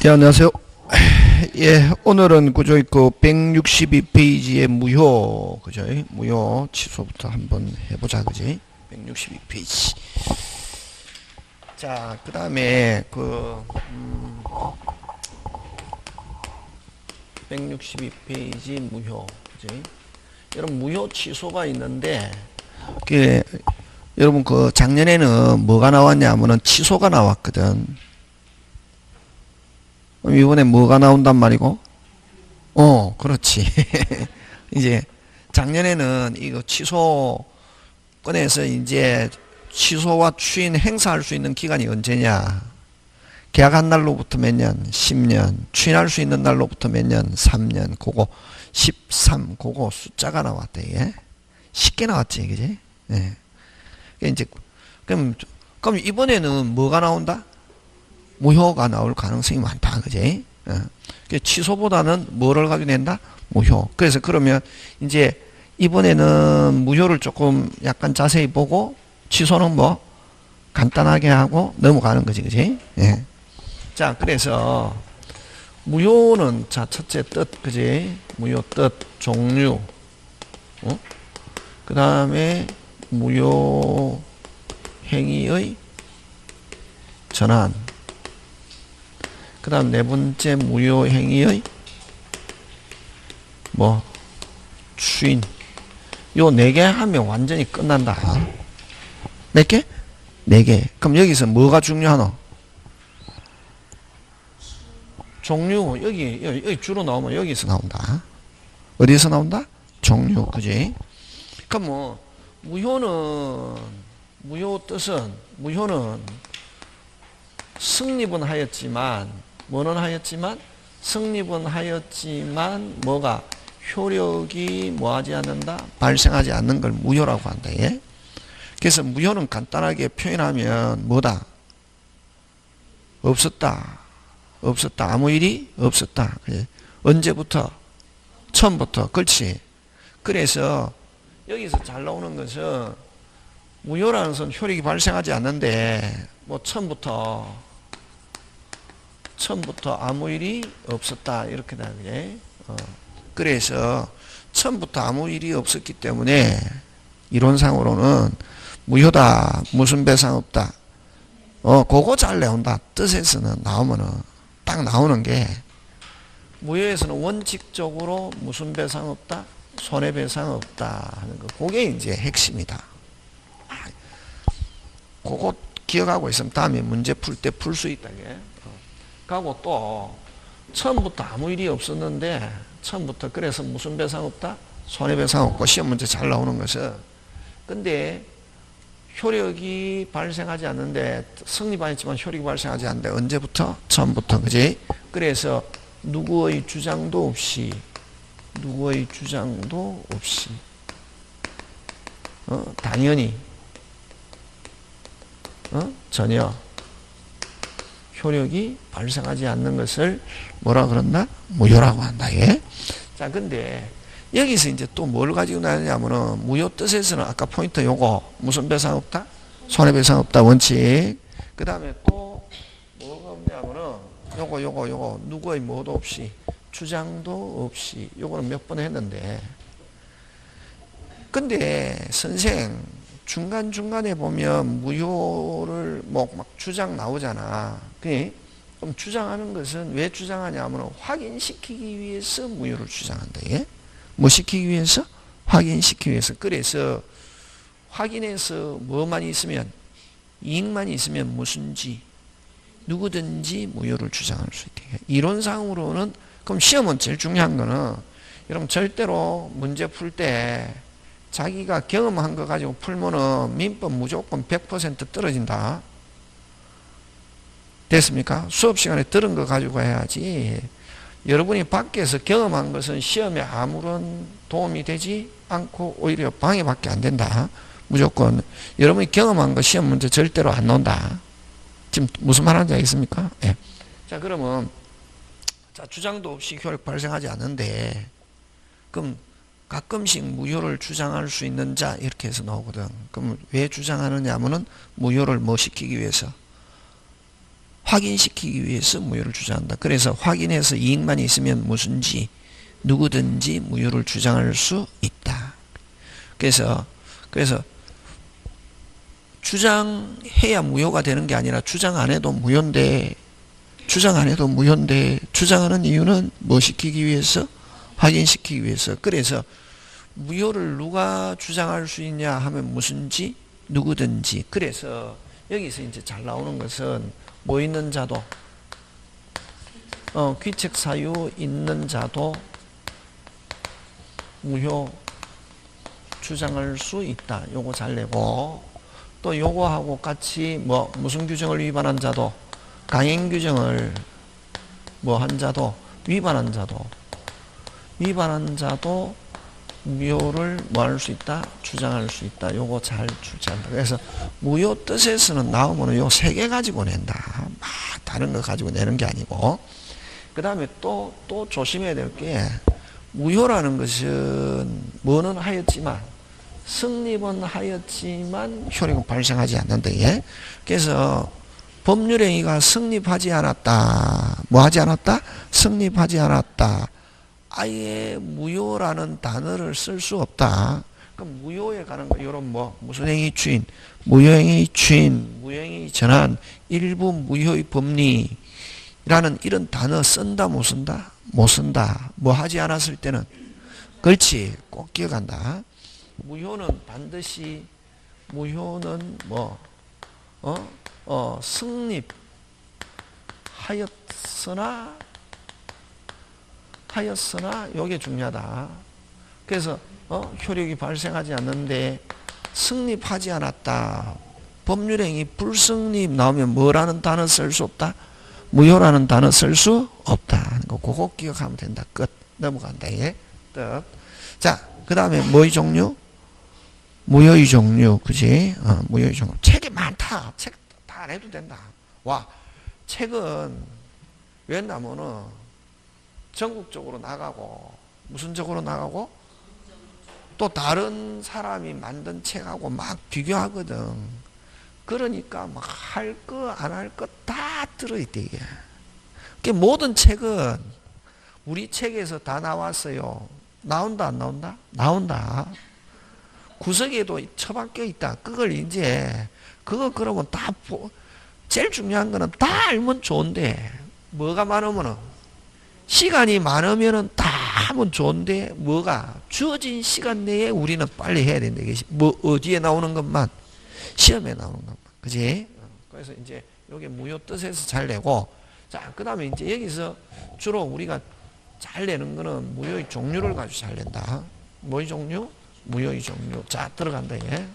예, 안녕하세요. 예, 오늘은 그저 그 162페이지의 무효, 그죠? 무효 취소부터 한번 해보자, 그지? 162페이지. 자, 그 다음에 162페이지 무효, 그지? 여러분, 무효 취소가 있는데, 여러분, 작년에는 뭐가 나왔냐 하면은 취소가 나왔거든. 그럼 이번에 뭐가 나온단 말이고? 그렇지. 이제 작년에는 이거 취소권에서 이제 취소와 추인 행사할 수 있는 기간이 언제냐? 계약한 날로부터 몇 년? 10년. 추인할 수 있는 날로부터 몇 년? 3년. 그거 13. 그거 숫자가 나왔대. 예? 쉽게 나왔지, 그지? 예. 이제 그럼 이번에는 뭐가 나온다? 무효가 나올 가능성이 많다. 그지? 취소보다는 뭐를 가지고 낸다? 무효. 그래서 그러면 이제 이번에는 무효를 조금 약간 자세히 보고 취소는 뭐 간단하게 하고 넘어가는 거지. 그지? 예. 자, 그래서 무효는 자, 첫째 뜻. 그지? 무효 뜻, 종류. 그 다음에 무효 행위의 전환. 그 다음 네 번째 무효 행위의 추인. 요 네 개 하면 완전히 끝난다. 몇 개? 네 개. 그럼 여기서 뭐가 중요하노? 종류. 여기 주로 나오면 여기서 나온다. 어디서 나온다? 종류. 그지? 그럼 무효 뜻은 무효는 승립은 하였지만 뭐는 하였지만 성립은 하였지만 뭐가 효력이 뭐하지 않는다? 발생하지 않는 걸 무효라고 한다. 예? 그래서 무효는 간단하게 표현하면 뭐다? 없었다. 아무 일이 없었다. 그래. 언제부터? 처음부터. 그렇지. 그래서 여기서 잘 나오는 것은 무효라는 것은 효력이 발생하지 않는데 처음부터 아무 일이 없었다. 이렇게 다 그래. 그래서 처음부터 아무 일이 없었기 때문에 이론상으로는 무효다. 무슨 배상 없다. 그거 잘 나온다. 뜻에서는 나오면은 딱 나오는 게 무효에서는 원칙적으로 무슨 배상 없다. 손해배상 없다 하는 거. 그게 이제 핵심이다. 그거 기억하고 있으면 다음에 문제 풀 때 풀 수 있다. 하고 또 처음부터 아무 일이 없었는데 처음부터 그래서 무슨 배상 없다? 손해배상 없고 시험 문제 잘 나오는 것은 근데 효력이 발생하지 않는데 성립 안 했지만 효력이 발생하지 않는데 언제부터? 처음부터. 그지? 그래서 누구의 주장도 없이 당연히 전혀 효력이 발생하지 않는 것을 뭐라 그런다? 무효라고 한다. 예? 자, 근데 여기서 이제 또 뭘 가지고 나느냐면은 무효 뜻에서는 아까 포인트 요거 무슨 배상 없다? 손해배상 없다 원칙. 그 다음에 또 뭐가 없냐면은 요거 누구의 뭐도 없이 주장도 없이 요거는 몇 번 했는데 근데 선생 중간중간에 보면 무효를 막 주장 나오잖아. 그럼 주장하는 것은 왜 주장하냐 하면 확인시키기 위해서 무효를 주장한다. 예? 뭐 시키기 위해서? 확인시키기 위해서. 그래서 확인해서 뭐만 있으면 이익만 있으면 무슨지 누구든지 무효를 주장할 수 있게. 이론상으로는 그럼 시험은 제일 중요한 거는 여러분 절대로 문제 풀 때 자기가 경험한 거 가지고 풀면은 민법 무조건 100% 떨어진다. 됐습니까? 수업 시간에 들은 거 가지고 해야지. 여러분이 밖에서 경험한 것은 시험에 아무런 도움이 되지 않고 오히려 방해밖에 안 된다. 무조건 여러분이 경험한 거 시험 문제 절대로 안 나온다. 지금 무슨 말 하는지 알겠습니까? 예. 자, 그러면 자, 주장도 없이 효력 발생하지 않는데 그럼 가끔씩 무효를 주장할 수 있는 자 이렇게 해서 나오거든. 그럼 왜 주장하느냐 하면은 무효를 뭐 시키기 위해서? 확인시키기 위해서 무효를 주장한다. 그래서 확인해서 이익만 있으면 무슨지 누구든지 무효를 주장할 수 있다. 그래서 주장해야 무효가 되는 게 아니라 주장 안 해도 무효인데 주장하는 이유는 뭐 시키기 위해서? 확인시키기 위해서. 그래서 무효를 누가 주장할 수 있냐 하면 무슨지 누구든지. 그래서 여기서 이제 잘 나오는 것은 뭐 있는 자도 귀책 사유 있는 자도 무효 주장할 수 있다. 요거 잘 내고, 또 요거하고 같이 무슨 규정을 위반한 자도, 강행 규정을 한 자도, 위반한 자도 무효를 할 수 있다? 주장할 수 있다. 요거 잘 주장한다. 그래서 무효 뜻에서는 나오면 요 세 개 가지고 낸다. 막 다른 거 가지고 내는 게 아니고. 그 다음에 또 조심해야 될 게, 무효라는 것은 뭐는 하였지만, 성립은 하였지만 효력은 발생하지 않는다. 예? 그래서 법률행위가 성립하지 않았다. 뭐 하지 않았다? 성립하지 않았다. 아예 무효라는 단어를 쓸 수 없다. 그럼 무효에 관한 거, 이런 무슨 행위 추인, 무효행위 추인, 무효행위 전환, 일부 무효의 법리라는 이런 단어 쓴다, 못 쓴다? 못 쓴다. 뭐 하지 않았을 때는. 그렇지. 꼭 기억한다. 무효는 반드시, 무효는 하였으나 요게 중요하다. 그래서 효력이 발생하지 않는데 성립하지 않았다. 법률행위 불성립 나오면 뭐라는 단어 쓸 수 없다? 무효라는 단어 쓸 수 없다. 그거 기억하면 된다. 끝. 넘어간다. 예? 끝. 자, 그 다음에 뭐의 종류? 무효의 종류. 그지? 무효의 종류. 책이 많다. 책 다 안 해도 된다. 와, 책은 왜냐면은 전국적으로 나가고, 무슨 적으로 나가고? 또 다른 사람이 만든 책하고 막 비교하거든. 그러니까 막 할 거, 안 할 거 다 들어있대, 이게. 그러니까 모든 책은 우리 책에서 다 나왔어요. 나온다, 안 나온다? 나온다. 구석에도 처박혀 있다. 그걸 이제, 그러면 제일 중요한 거는 다 알면 좋은데, 뭐가 많으면은, 시간이 많으면은 다 하면 좋은데, 뭐가 주어진 시간 내에 우리는 빨리 해야 된다. 이게 어디에 나오는 것만? 시험에 나오는 것만. 그지? 그래서 이제 요게 무효 뜻에서 잘 내고, 자, 그 다음에 이제 여기서 주로 우리가 잘 내는 거는 무효의 종류를 가지고 잘 낸다. 뭐의 종류? 무효의 종류. 자, 들어간다, 예.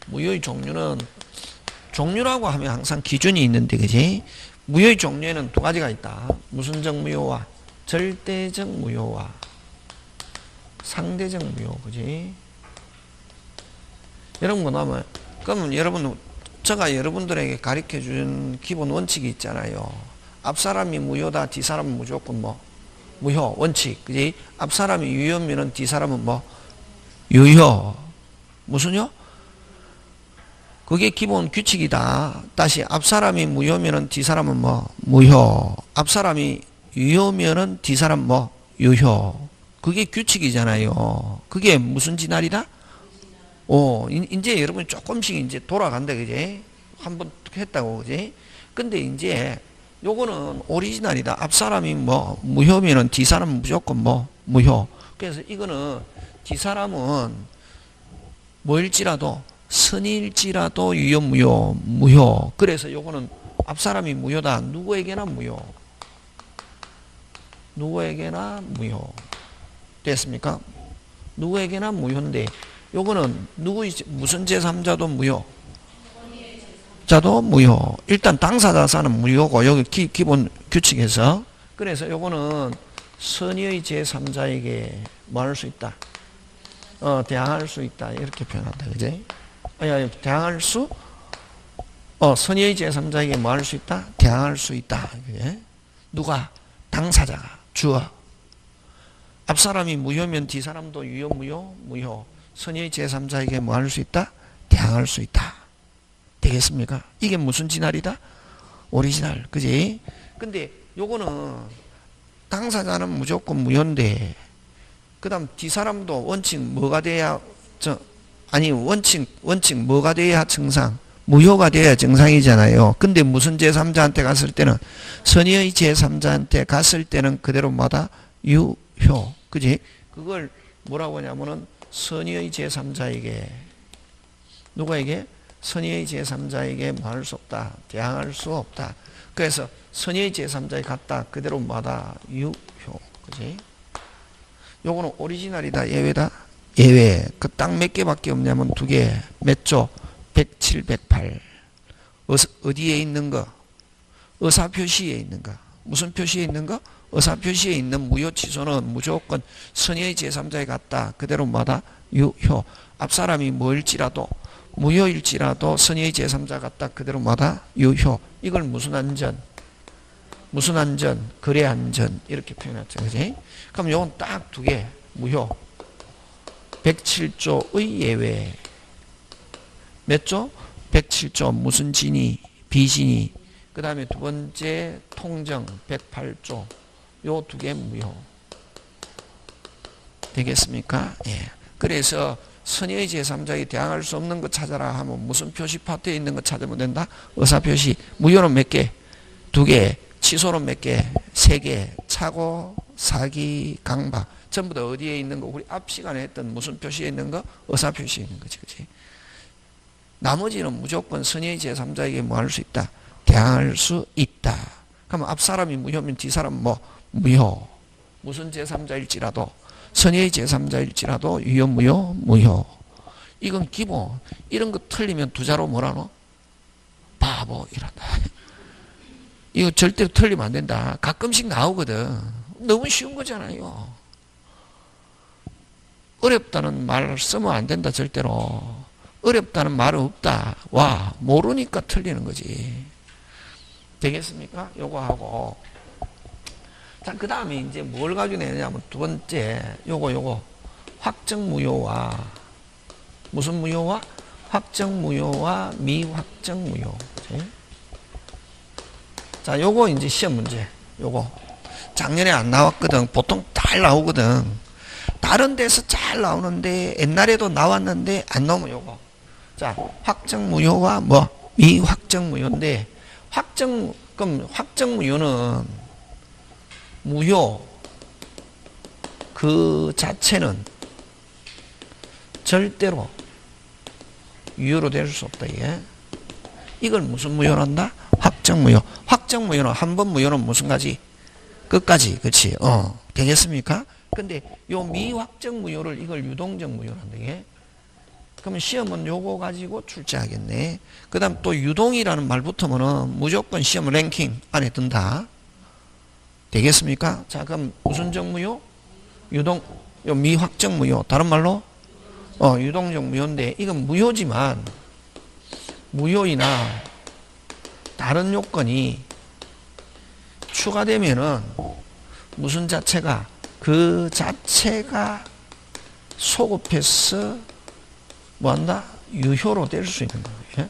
무효의 종류라고 하면 항상 기준이 있는데, 그지? 무효의 종류에는 두 가지가 있다. 무슨적 무효와 절대적 무효와 상대적 무효, 그지? 여러분, 뭐냐면, 그러면 제가 여러분들에게 가르쳐 준 기본 원칙이 있잖아요. 앞사람이 무효다, 뒷사람은 무조건 무효, 원칙, 그지? 앞사람이 유효면은 뒷사람은 유효. 무슨요? 그게 기본 규칙이다. 다시, 앞사람이 무효면은 뒷사람은 무효. 앞사람이 유효면은 뒷사람 유효. 그게 규칙이잖아요. 그게 무슨 진알이다? 이제 여러분 조금씩 이제 돌아간다, 그지? 한번 했다고, 그지? 근데 이제 요거는 오리지널이다. 앞사람이 무효면은 뒷사람은 무조건 무효. 그래서 이거는 뒷사람은 뭐일지라도, 선일지라도 유효, 무효. 그래서 요거는 앞사람이 무효다. 누구에게나 무효. 됐습니까? 누구에게나 무효인데, 요거는 무슨 제3자도 무효? 자도 무효. 일단 당사자사는 무효고, 여기 기본 규칙에서. 그래서 요거는 선의의 제3자에게 뭐 할 수 있다? 대항할 수 있다. 이렇게 표현한다. 그지? 대항할 수? 선의의 제3자에게 뭐 할 수 있다? 대항할 수 있다. 그게? 누가? 당사자가. 주어. 앞사람이 무효면 뒷사람도 유효, 무효. 선의의 제3자에게 뭐 할 수 있다? 대항할 수 있다. 되겠습니까? 이게 무슨 진알이다? 오리지널. 그지? 근데 요거는 당사자는 무조건 무효인데, 그 다음 뒷사람도 원칙 뭐가 돼야, 원칙 뭐가 돼야 정상? 무효가 돼야 정상이잖아요. 근데 무슨 제3자한테 갔을 때는, 선의의 제3자한테 갔을 때는 그대로 뭐다? 유효. 그지? 그걸 뭐라고 하냐면은, 선의의 제3자에게, 누구에게? 선의의 제3자에게 뭐 할 수 없다? 대항할 수 없다. 그래서 선의의 제3자에 갔다 그대로 뭐다? 유효. 그지? 요거는 오리지널이다, 예외다? 예외. 그 딱 몇 개밖에 없냐면 두 개. 몇 조? 107, 108. 어디에 있는 거? 의사표시에 있는 거. 무슨 표시에 있는 거? 의사표시에 있는 무효 취소는 무조건 선의의 제3자에 갔다 그대로 뭐다? 유효. 앞사람이 뭐일지라도 무효일지라도 선의의 제3자 같다 그대로 뭐다? 유효. 이걸 무슨 안전? 무슨 안전? 거래 안전. 이렇게 표현했죠. 그지? 그럼 요건 딱 두 개. 무효. 107조의 예외. 몇 조? 107조. 무슨 진위? 비진위. 그 다음에 두 번째 통정 108조. 요 두 개 무효. 되겠습니까? 예. 그래서 선의의 제3자에 대항할 수 없는 것 찾아라 하면 무슨 표시 파트에 있는 것 찾으면 된다? 의사표시. 무효는 몇 개? 두 개. 취소는 몇 개? 세 개. 착오, 사기, 강박. 전부 다 어디에 있는 거? 우리 앞 시간에 했던 무슨 표시에 있는 거? 의사표시에 있는 거지. 그치? 나머지는 무조건 선의의 제3자에게 뭐 할 수 있다? 대항할 수 있다. 그러면 앞 사람이 무효면 뒤 사람 뭐? 무효. 무슨 제3자일지라도 선의의 제3자일지라도 유효 무효 무효. 이건 기본. 이런 거 틀리면 두 자로 뭐라노? 바보 이란다. 이거 절대로 틀리면 안 된다. 가끔씩 나오거든. 너무 쉬운 거잖아요. 어렵다는 말 쓰면 안 된다. 절대로. 어렵다는 말은 없다. 와, 모르니까 틀리는 거지. 되겠습니까? 요거 하고. 자, 그 다음에 이제 뭘 가지고 내냐면 두 번째, 요거. 확정무효와, 무슨 무효와? 확정무효와 미확정무효. 자, 요거 이제 시험 문제. 요거. 작년에 안 나왔거든. 보통 잘 나오거든. 다른 데서 잘 나오는데, 옛날에도 나왔는데, 안 나오면 요거. 자, 확정무효와 뭐? 미확정무효인데, 그럼 확정무효는 무효 그 자체는 절대로 유효로 될 수 없다. 예? 이걸 무슨 무효란다? 확정무효. 확정무효는 한 번 무효는 무슨 가지? 끝까지. 그치? 되겠습니까? 근데 요 미확정무효를 이걸 유동적 무효란다. 예? 그러면 시험은 요거 가지고 출제하겠네. 그 다음 또 유동이라는 말 붙으면은 무조건 시험 랭킹 안에 든다. 되겠습니까? 자, 그럼 무슨 정무효? 유동, 요 미확정무효. 다른 말로? 유동적 무효인데, 이건 무효지만, 무효이나 다른 요건이 추가되면은 무슨 자체가? 그 자체가 소급해서 뭐한다? 유효로 될 수 있는 거예요.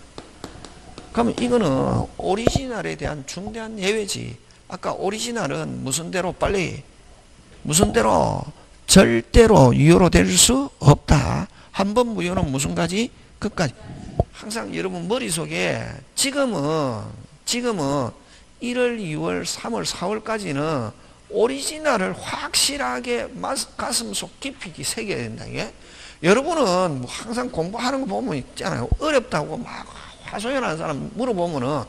그러면 이거는 오리지널에 대한 중대한 예외지. 아까 오리지널은 무슨 대로 빨리 무슨 대로 절대로 유효로 될 수 없다. 한 번 무효는 무슨 가지? 끝까지. 항상 여러분 머릿속에 지금은 1월, 2월, 3월, 4월까지는 오리지널을 확실하게 가슴 속 깊이 새겨야 된다. 이게 여러분은 뭐 항상 공부하는 거 보면 있잖아요. 어렵다고 막 화소연하는 사람 물어보면은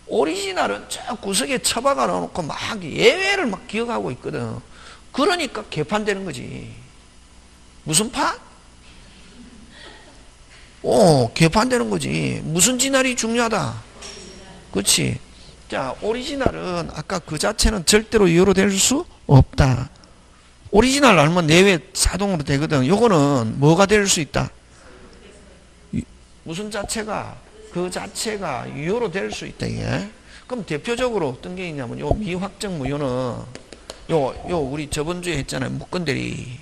오리지널은 저 구석에 처박아 놓고 막 예외를 막 기억하고 있거든. 그러니까 개판되는 거지. 무슨 파? 개판되는 거지. 무슨 진알이 중요하다? 그렇지. 자, 오리지널은 아까 그 자체는 절대로 유효로 될 수 없다. 오리지널 알면 내외 자동으로 되거든. 요거는 뭐가 될 수 있다? 무슨 자체가? 그 자체가 유효로 될 수 있다. 이게. 그럼 대표적으로 어떤 게 있냐면 요 미확정 무효는 요 우리 저번 주에 했잖아요. 무건대리.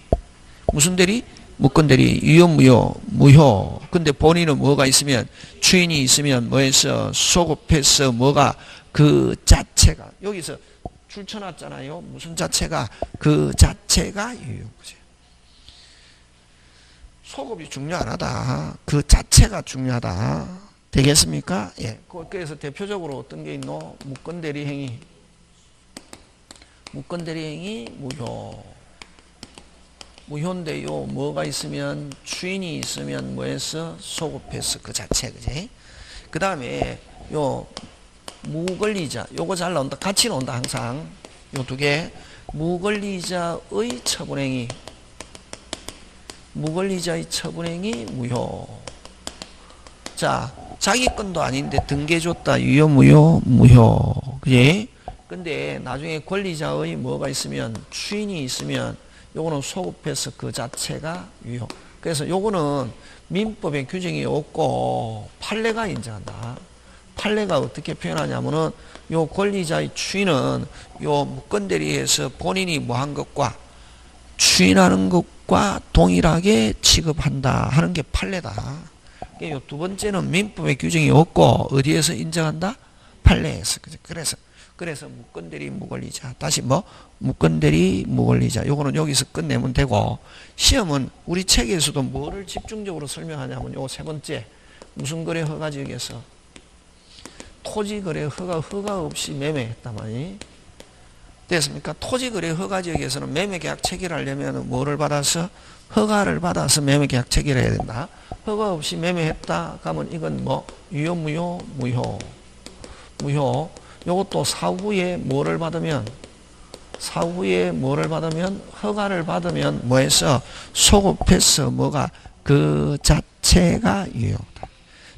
무슨 대리? 무건대리. 유효 무효. 무효. 근데 본인은 뭐가 있으면 주인이 있으면 뭐해서 소급해서 뭐가 그 자체가 여기서 줄쳐놨잖아요. 무슨 자체가 그 자체가 유효무죄. 소급이 중요하다. 그 자체가 중요하다. 되겠습니까? 예. 그래서 대표적으로 어떤 게 있노? 무건대리행위. 무건대리행위 무효. 무효인데요. 뭐가 있으면 추인이 있으면 뭐해서 소급해서 그 자체, 그지? 그 다음에 요 무권리자 요거 잘 나온다. 같이 나온다 항상. 요 두 개. 무권리자의 처분행위. 무권리자의 처분행위 무효. 자, 자기 건도 아닌데 등기해줬다. 유효 무효? 무효. 그지? 근데 나중에 권리자의 뭐가 있으면 추인이 있으면 요거는 소급해서 그 자체가 유효. 그래서 요거는 민법에 규정이 없고 판례가 인정한다. 판례가 어떻게 표현하냐면은 요 권리자의 추인은 요 무건대리에서 본인이 뭐 한 것과 추인하는 것과 동일하게 취급한다 하는 게 판례다. 요 두 번째는 민법에 규정이 없고 어디에서 인정한다? 판례에서. 그래서 무건대리 무권리자. 다시 뭐? 무건대리 무권리자. 요거는 여기서 끝내면 되고, 시험은 우리 책에서도 뭐를 집중적으로 설명하냐면 요 세 번째. 무슨 거래 허가 지역에서 토지 거래 허가 없이 매매했단 말이 됐습니까? 토지 거래 허가 지역에서는 매매 계약 체결하려면 뭐를 받아서? 허가를 받아서 매매 계약 체결해야 된다. 허가 없이 매매했다. 그러면 이건 뭐? 유효 무효? 무효. 무효. 요것도 사후에 뭐를 받으면 허가를 받으면 뭐해서 소급해서 뭐가 그 자체가 유효다.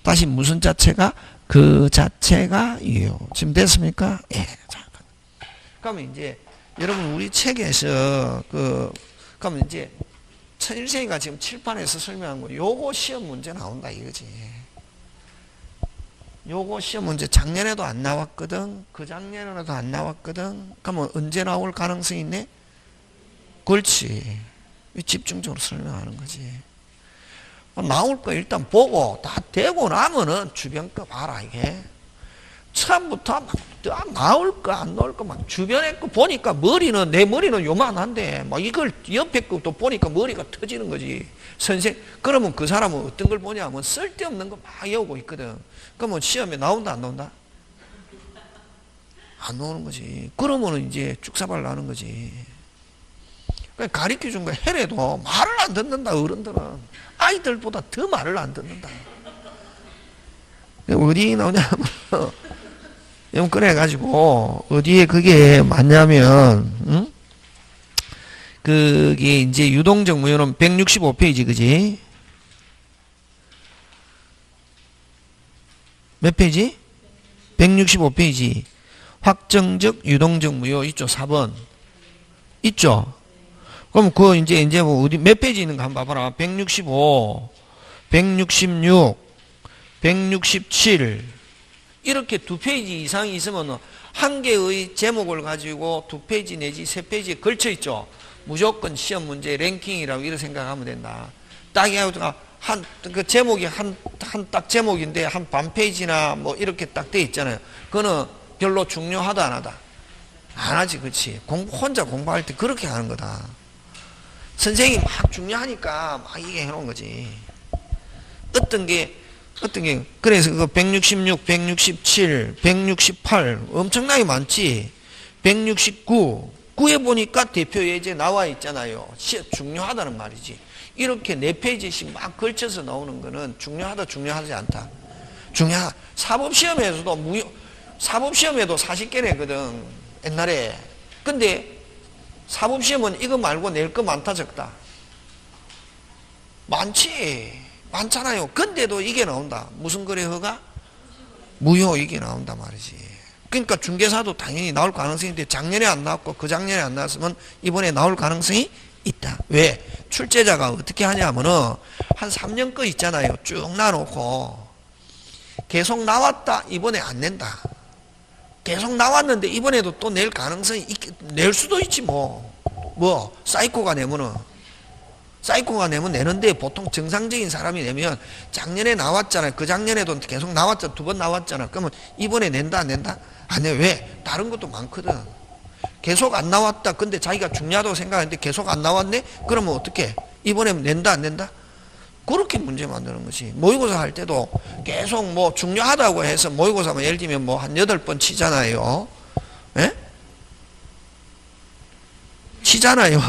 다시 무슨 자체가? 그 자체가 유효. 지금 됐습니까? 예. 그러면 이제 여러분 우리 책에서 그러면 이제 천일생이가 지금 칠판에서 설명한 거 요거 시험 문제 나온다 이거지. 요거 시험 문제 작년에도 안 나왔거든. 그 작년에도 안 나왔거든. 그러면 언제 나올 가능성이 있네? 그렇지. 집중적으로 설명하는 거지. 나올 거 일단 보고 다 되고 나면은 주변 거 봐라 이게. 처음부터 막 나올 거 안 나올 거 막 주변에 거 보니까 내 머리는 요만한데 막 이걸 옆에 것도 보니까 머리가 터지는 거지. 그러면 그 사람은 어떤 걸 보냐면 쓸데없는 거 막 외우고 있거든. 그러면 시험에 나온다 안 나온다? 안 나오는 거지. 그러면은 이제 쭉사발 나는 거지. 그러니까 가르쳐 준 거 해래도 말을 안 듣는다. 어른들은 아이들보다 더 말을 안 듣는다. 어디 나오냐면 영 꺼내가지고 어디에 그게 맞냐면 그게 이제 유동적 무효는 165페이지 그지? 몇 페이지? 165페이지. 확정적 유동적 무효 있죠? 4번 있죠? 그럼 그거 이제 뭐 어디 몇 페이지 있는가 한번 봐봐라. 165, 166, 167 이렇게 두 페이지 이상이 있으면 한 개의 제목을 가지고 두 페이지 내지 세 페이지에 걸쳐 있죠. 무조건 시험 문제 랭킹이라고 이렇게 생각하면 된다. 딱 그 제목이 딱 제목인데 한 반 페이지나 뭐 이렇게 딱 돼 있잖아요. 그거는 별로 중요하다 안 하다? 안 하지, 그렇지. 혼자 공부할 때 그렇게 하는 거다. 선생님이 막 중요하니까 막 이게 해놓은 거지. 어떤 게 그래서 그 166, 167, 168 엄청나게 많지. 169 9에 보니까 대표 예제 나와 있잖아요. 중요하다는 말이지. 이렇게 네 페이지씩 막 걸쳐서 나오는 거는 중요하다 중요하지 않다. 사법시험에도 40개 내거든 옛날에. 근데 사법시험은 이거 말고 낼 거 많다 적다? 많잖아요. 근데도 이게 나온다. 무슨 거래 허가? 무효. 이게 나온단 말이지. 그러니까 중개사도 당연히 나올 가능성이 있는데 작년에 안 나왔고 그 작년에 안 나왔으면 이번에 나올 가능성이 있다. 왜? 출제자가 어떻게 하냐면은 한 3년 거 있잖아요. 쭉 놔놓고 계속 나왔다. 이번에 안 낸다. 계속 나왔는데 이번에도 또 낼 가능성이 낼 수도 있지 뭐 사이코가 내면은 사이코가 내면 내는데 보통 정상적인 사람이 내면 작년에 나왔잖아요. 그 작년에도 계속 나왔잖아. 2번 나왔잖아. 그러면 이번에 낸다 안 낸다? 안 내. 왜? 다른 것도 많거든. 계속 안 나왔다. 근데 자기가 중요하다고 생각하는데 계속 안 나왔네? 그러면 어떻게? 이번에 낸다 안 낸다? 그렇게 문제 만드는 거지. 모의고사 할 때도 계속 뭐 중요하다고 해서 모의고사 예를 들면 뭐 한 8번 치잖아요. 예? 치잖아요.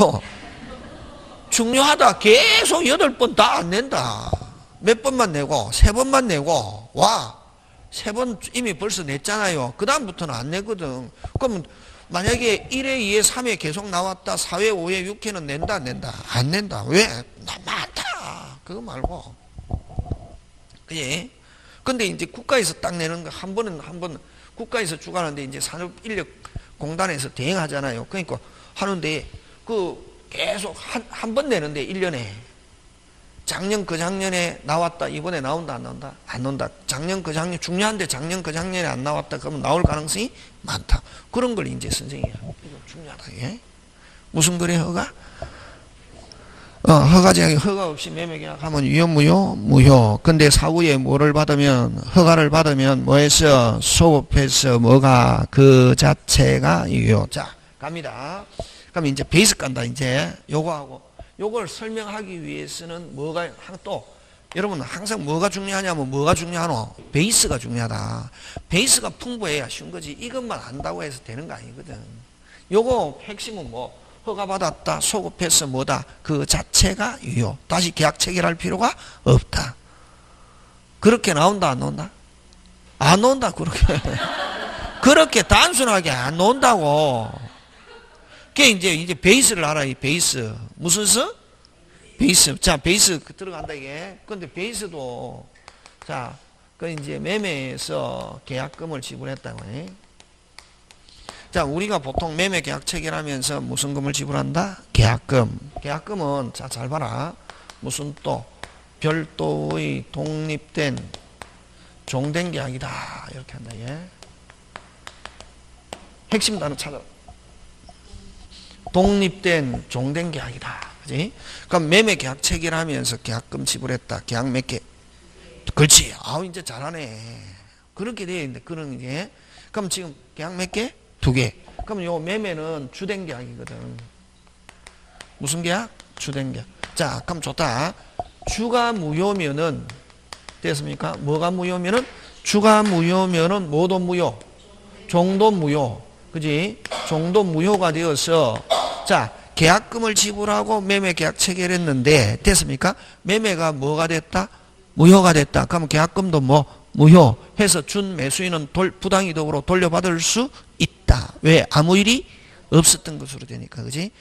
중요하다. 계속 8번 다 안 낸다. 몇 번만 내고, 3번만 내고, 와. 3번 이미 벌써 냈잖아요. 그다음부터는 안 내거든. 그러면 만약에 1회, 2회, 3회 계속 나왔다. 4회, 5회, 6회는 낸다, 안 낸다? 안 낸다. 왜? 나 많다. 그거 말고. 그지? 근데 이제 국가에서 딱 내는 거 한 번 국가에서 주관하는데 이제 산업인력공단에서 대행하잖아요. 그러니까 하는데 계속 한 번 내는데 1년에. 작년 그 작년에 나왔다. 이번에 나온다 안 나온다? 안 나온다. 작년 그 작년 중요한데 작년 그 작년에 안 나왔다. 그러면 나올 가능성이 많다. 그런 걸 이제 선생님이 이거 중요하다. 예? 무슨 거래 허가? 허가제약이 허가 없이 매매계약하면 유효 무효? 무효. 근데 사후에 뭐를 받으면 허가를 받으면 뭐해서 소급해서 뭐가 그 자체가 유효. 자 갑니다. 그럼 이제 베이스 간다. 이제 요거하고 요걸 설명하기 위해서는 뭐가 또 여러분 항상 뭐가 중요하냐면 뭐가 중요하노? 베이스가 중요하다. 베이스가 풍부해야 쉬운 거지. 이것만 안다고 해서 되는 거 아니거든. 요거 핵심은 뭐 허가받았다, 소급해서 뭐다, 그 자체가 유효. 다시 계약 체결할 필요가 없다. 그렇게 나온다 안 나온다? 안 나온다. 그렇게 단순하게 안 나온다고. 그게 이제 베이스를 알아. 이 베이스 무슨 수? 베이스. 자 베이스 들어간다 이게. 근데 베이스도 자 그 이제 매매에서 계약금을 지불했다고 해. 자, 우리가 보통 매매 계약 체결하면서 무슨 금을 지불한다? 계약금. 계약금은 자, 잘 봐라. 무슨 또 별도의 독립된 종된 계약이다. 이렇게 한다. 예. 핵심 단어 찾아. 독립된 종된 계약이다. 그지? 그럼 매매 계약 체결하면서 계약금 지불했다. 계약 몇 개? 그렇지. 아우 이제 잘하네. 그렇게 돼 있는데 그런 게. 그럼 지금 계약 몇 개? 2개. 그럼 요 매매는 주된 계약이거든. 무슨 계약? 주된 계약. 자, 그럼 좋다. 주가 무효면은 됐습니까? 뭐가 무효면은? 주가 무효면은 뭐도 무효? 종도 무효. 그지? 종도 무효가 되어서 자, 계약금을 지불하고 매매 계약 체결했는데 됐습니까? 매매가 뭐가 됐다? 무효가 됐다. 그러면 계약금도 뭐 무효해서 준 매수인은 부당이득으로 돌려받을 수 있다. 왜? 아무 일이 없었던 것으로 되니까. 그지?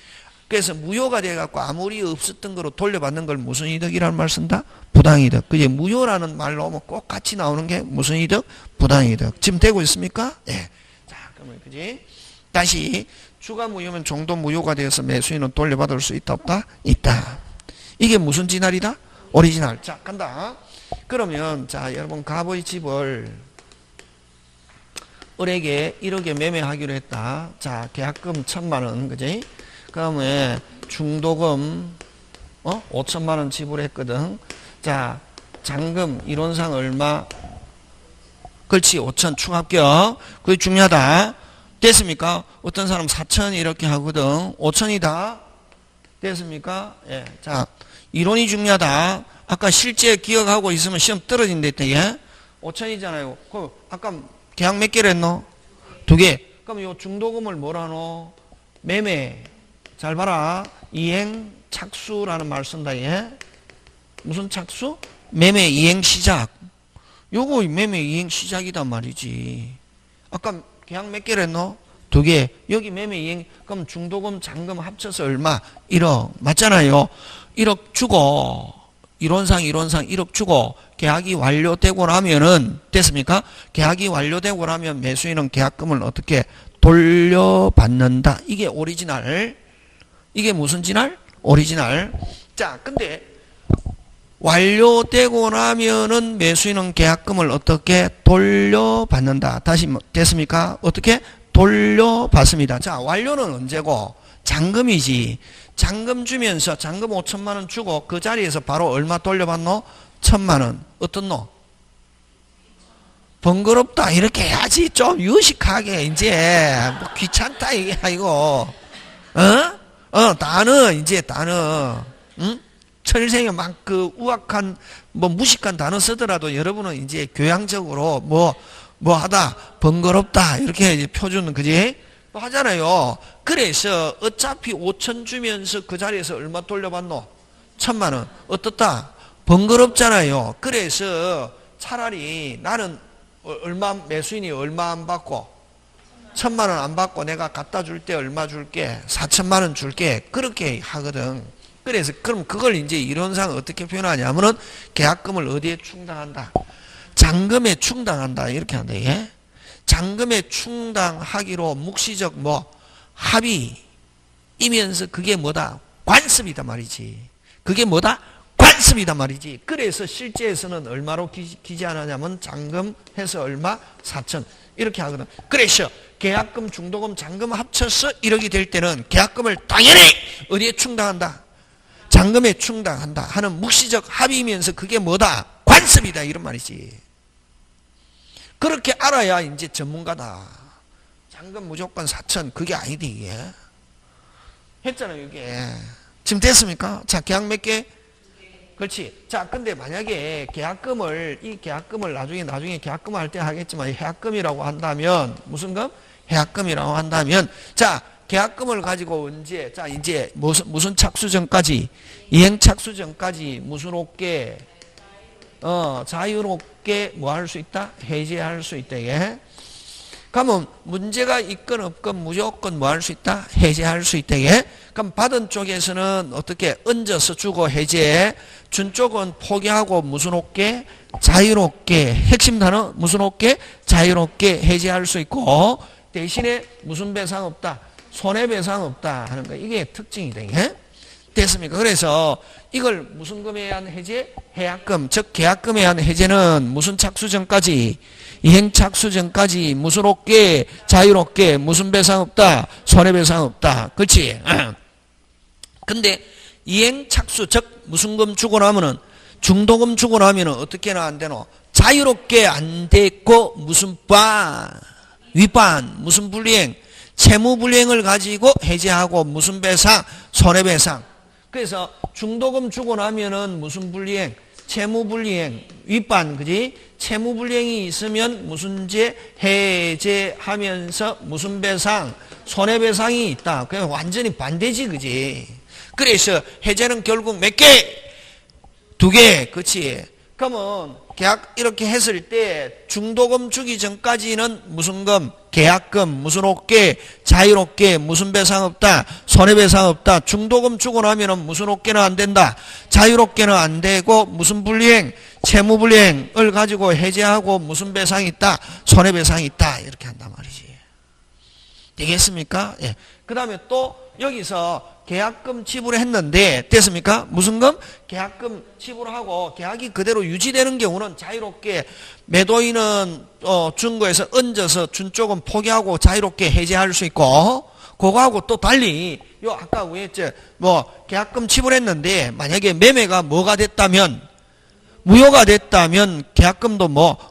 그래서 무효가 돼갖고 아무 일이 없었던 거로 돌려받는 걸 무슨 이득이라는 말 쓴다? 부당이득. 그지? 무효라는 말로 꼭 같이 나오는 게 무슨 이득? 부당이득. 지금 되고 있습니까? 예. 네. 자, 그러면 그지? 다시 주가 무효면 종도 무효가 되어서 매수인은 돌려받을 수 있다 없다? 있다. 이게 무슨 진할이다? 오리지널. 자, 간다. 그러면 자 여러분 갑의 집을 을에게 1억에 매매하기로 했다. 자 계약금 1,000만원 그지? 그 다음에 중도금 5천만원 지불했거든. 자 잔금 이론상 얼마? 그렇지 5천 충합격. 그게 중요하다. 됐습니까? 어떤 사람 4천 이렇게 하거든. 5천이다. 됐습니까? 예. 자 이론이 중요하다. 아까 실제 기억하고 있으면 시험 떨어진다 했다. 예? 5천이잖아요. 그럼 아까 계약 몇 개를 했노? 2개. 그럼 요 중도금을 뭐라노? 매매. 잘 봐라. 이행 착수라는 말 쓴다. 예? 무슨 착수? 매매 이행 시작. 요거 매매 이행 시작이단 말이지. 아까 계약 몇 개를 했노? 2개. 여기 매매 이행. 그럼 중도금 잔금 합쳐서 얼마? 1억. 맞잖아요. 1억 주고 이론상 1억 주고 계약이 완료되고 나면은 됐습니까? 계약이 완료되고 나면 매수인은 계약금을 어떻게 돌려받는다. 이게 오리지널. 이게 무슨 진할? 오리지널. 자, 근데 완료되고 나면은 매수인은 계약금을 어떻게 돌려받는다. 다시 됐습니까? 어떻게 돌려받습니다. 자, 완료는 언제고? 잔금이지. 잔금 주면서 잔금 5천만 원 주고 그 자리에서 바로 얼마 돌려받노? 1,000만 원. 어떻노? 번거롭다 이렇게 해야지. 좀 유식하게 이제 뭐 귀찮다 이게 아니고 단어 이제 단어 응? 천일생에 막 그 우악한 뭐 무식한 단어 쓰더라도 여러분은 이제 교양적으로 뭐 하다 번거롭다 이렇게 이제 표준은 그지 하잖아요. 그래서 어차피 5천 주면서 그 자리에서 얼마 돌려받노? 1,000만 원. 어떻다? 번거롭잖아요. 그래서 차라리 나는 얼마 매수인이 얼마 안 받고 1,000만 원 안 받고 내가 갖다 줄 때 얼마 줄게? 4천만 원 줄게. 그렇게 하거든. 그래서 그럼 그걸 이제 이론상 어떻게 표현하냐면은 계약금을 어디에 충당한다? 잔금에 충당한다. 이렇게 한다. 예? 잔금에 충당하기로 묵시적 합의이면서 그게 뭐다? 관습이다 말이지. 그게 뭐다? 관습이다 말이지. 그래서 실제에서는 얼마로 기재하느냐면 잔금해서 얼마? 4천. 이렇게 하거든. 그래서 계약금, 중도금, 잔금 합쳐서 1억이 될 때는 계약금을 당연히 어디에 충당한다? 잔금에 충당한다 하는 묵시적 합의면서 그게 뭐다? 관습이다 이런 말이지. 그렇게 알아야 이제 전문가다. 잔금 무조건 4천 그게 아니지 이게. 했잖아요 이게. 지금 됐습니까? 자 계약 몇 개? 그렇지. 자 근데 만약에 이 계약금을 나중에 계약금 할 때 하겠지만 해약금이라고 한다면 무슨 금? 해약금이라고 한다면 자 계약금을 가지고 언제 자 이제 무슨 착수 전까지 이행 착수 전까지 무슨 없게 자유롭게 뭐 할 수 있다? 해제할 수 있다. 예? 그러면 문제가 있건 없건 무조건 뭐 할 수 있다? 해제할 수 있다. 예? 그럼 받은 쪽에서는 어떻게 얹어서 주고 해제, 준 쪽은 포기하고 무슨 없게? 자유롭게. 핵심 단어 무슨 없게? 자유롭게 해제할 수 있고 대신에 무슨 배상 없다? 손해배상 없다 하는 거 이게 특징이 되게 됐습니까? 그래서 이걸 무슨 금에 의한 해제? 해약금 즉 계약금에 의한 해제는 무슨 착수 전까지 이행 착수 전까지 무슨 없게 자유롭게 무슨 배상 없다 손해배상 없다 그렇지? 근데 이행 착수 즉 무슨 금 주고 나면은 중도금 주고 나면은 어떻게는 안 되노? 자유롭게 안 됐고 무슨 위반 무슨 불이행 채무불이행을 가지고 해제하고 무슨 배상? 손해배상. 그래서 중도금 주고 나면은 무슨 불이행? 채무불이행, 위반, 그지? 채무불이행이 있으면 무슨 죄? 해제하면서 무슨 배상? 손해배상이 있다. 그냥 완전히 반대지, 그지? 그래서 해제는 결국 몇 개? 2개, 그치? 그러면 계약 이렇게 했을 때 중도금 주기 전까지는 무슨 금? 계약금 무슨 없게 자유롭게 무슨 배상 없다 손해배상 없다. 중도금 주고 나면은 무슨 없게는 안 된다 자유롭게는 안 되고 무슨 불이행 채무불이행을 가지고 해제하고 무슨 배상이 있다 손해배상이 있다 이렇게 한단 말이지. 되겠습니까? 예. 그 다음에 또 여기서 계약금 지불했는데 됐습니까? 무슨 금? 계약금 지불하고 계약이 그대로 유지되는 경우는 자유롭게 매도인은 준 거에서 얹어서 준 쪽은 포기하고 자유롭게 해제할 수 있고 그거하고 또 달리 요 아까 왜 했죠? 계약금 지불했는데 만약에 매매가 뭐가 됐다면 무효가 됐다면 계약금도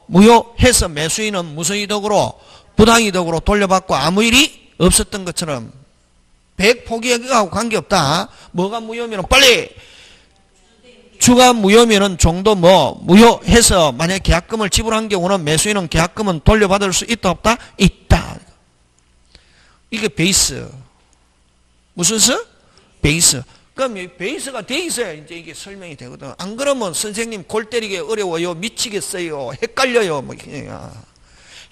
무효해서 매수인은 무슨 이득으로 부당이득으로 돌려받고 아무 일이 없었던 것처럼 100 포기하고 관계없다. 뭐가 무효면은 빨리 주가 무효면은 정도 무효해서 만약 계약금을 지불한 경우는 매수인은 계약금은 돌려받을 수 있다 없다? 있다. 이게 베이스. 무슨 수? 베이스. 그럼 이 베이스가 돼 있어야 이제 이게 설명이 되거든. 안 그러면 선생님 골 때리기 어려워요. 미치겠어요. 헷갈려요.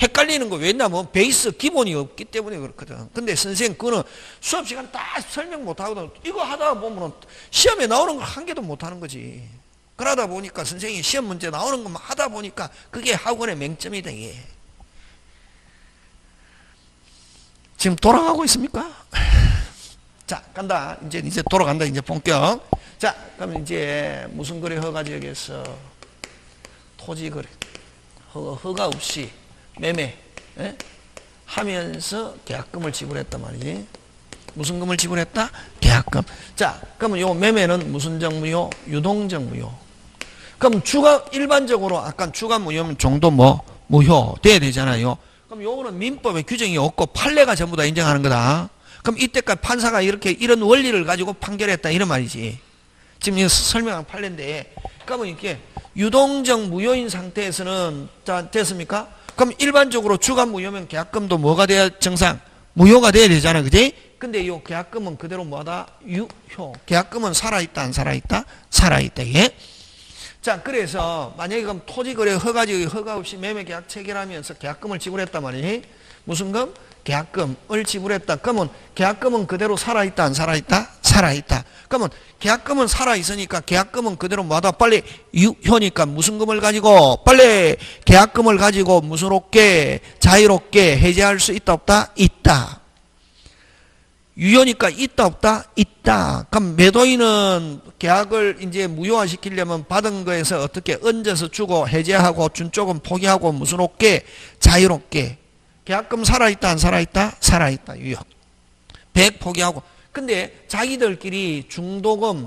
헷갈리는 거 왜냐면 베이스 기본이 없기 때문에 그렇거든. 근데 선생님 그거는 수업 시간 다 설명 못 하거든. 이거 하다 보면 시험에 나오는 걸 한 개도 못 하는 거지. 그러다 보니까 선생님이 시험 문제 나오는 것만 하다 보니까 그게 학원의 맹점이다 이게. 지금 돌아가고 있습니까? 자 간다. 이제 돌아간다. 이제 본격. 자 그럼 이제 무슨 거래 허가 지역에서 토지 거래 허가 없이 매매 하면서 계약금을 지불했단 말이지. 무슨 금을 지불했다? 계약금. 자, 그러면 요 매매는 무슨 정무요? 유동적 무효. 그럼 주가 일반적으로 아까 주가 무효면 종도 뭐 무효 돼야 되잖아요. 그럼 요거는 민법에 규정이 없고 판례가 전부 다 인정하는 거다. 그럼 이때까지 판사가 이렇게 이런 원리를 가지고 판결했다 이런 말이지. 지금 이거 설명한 판례인데, 그러면 이렇게 유동적 무효인 상태에서는 자 됐습니까? 그럼 일반적으로 주가 무효면 계약금도 뭐가 돼야 정상? 무효가 돼야 되잖아, 그지? 근데 이 계약금은 그대로 뭐다? 유효. 계약금은 살아있다, 안 살아있다? 살아있다, 예? 자, 그래서 만약에 그럼 토지거래 허가 없이 매매계약 체결하면서 계약금을 지불했단 말이지? 무슨 금? 계약금을 지불했다. 그러면 계약금은 그대로 살아있다, 안 살아있다? 살아있다. 그러면 계약금은 살아있으니까 계약금은 그대로 뭐다? 빨리 유효니까 무슨 금을 가지고? 빨리 계약금을 가지고 무슨롭게 자유롭게 해제할 수 있다, 없다? 있다. 유효니까 있다, 없다? 있다. 그럼 매도인은 계약을 이제 무효화시키려면 받은 거에서 어떻게 얹어서 주고 해제하고 준 쪽은 포기하고 무슨롭게 자유롭게. 계약금 살아있다, 안 살아있다? 살아있다. 유효. 100 포기하고. 근데 자기들끼리 중도금,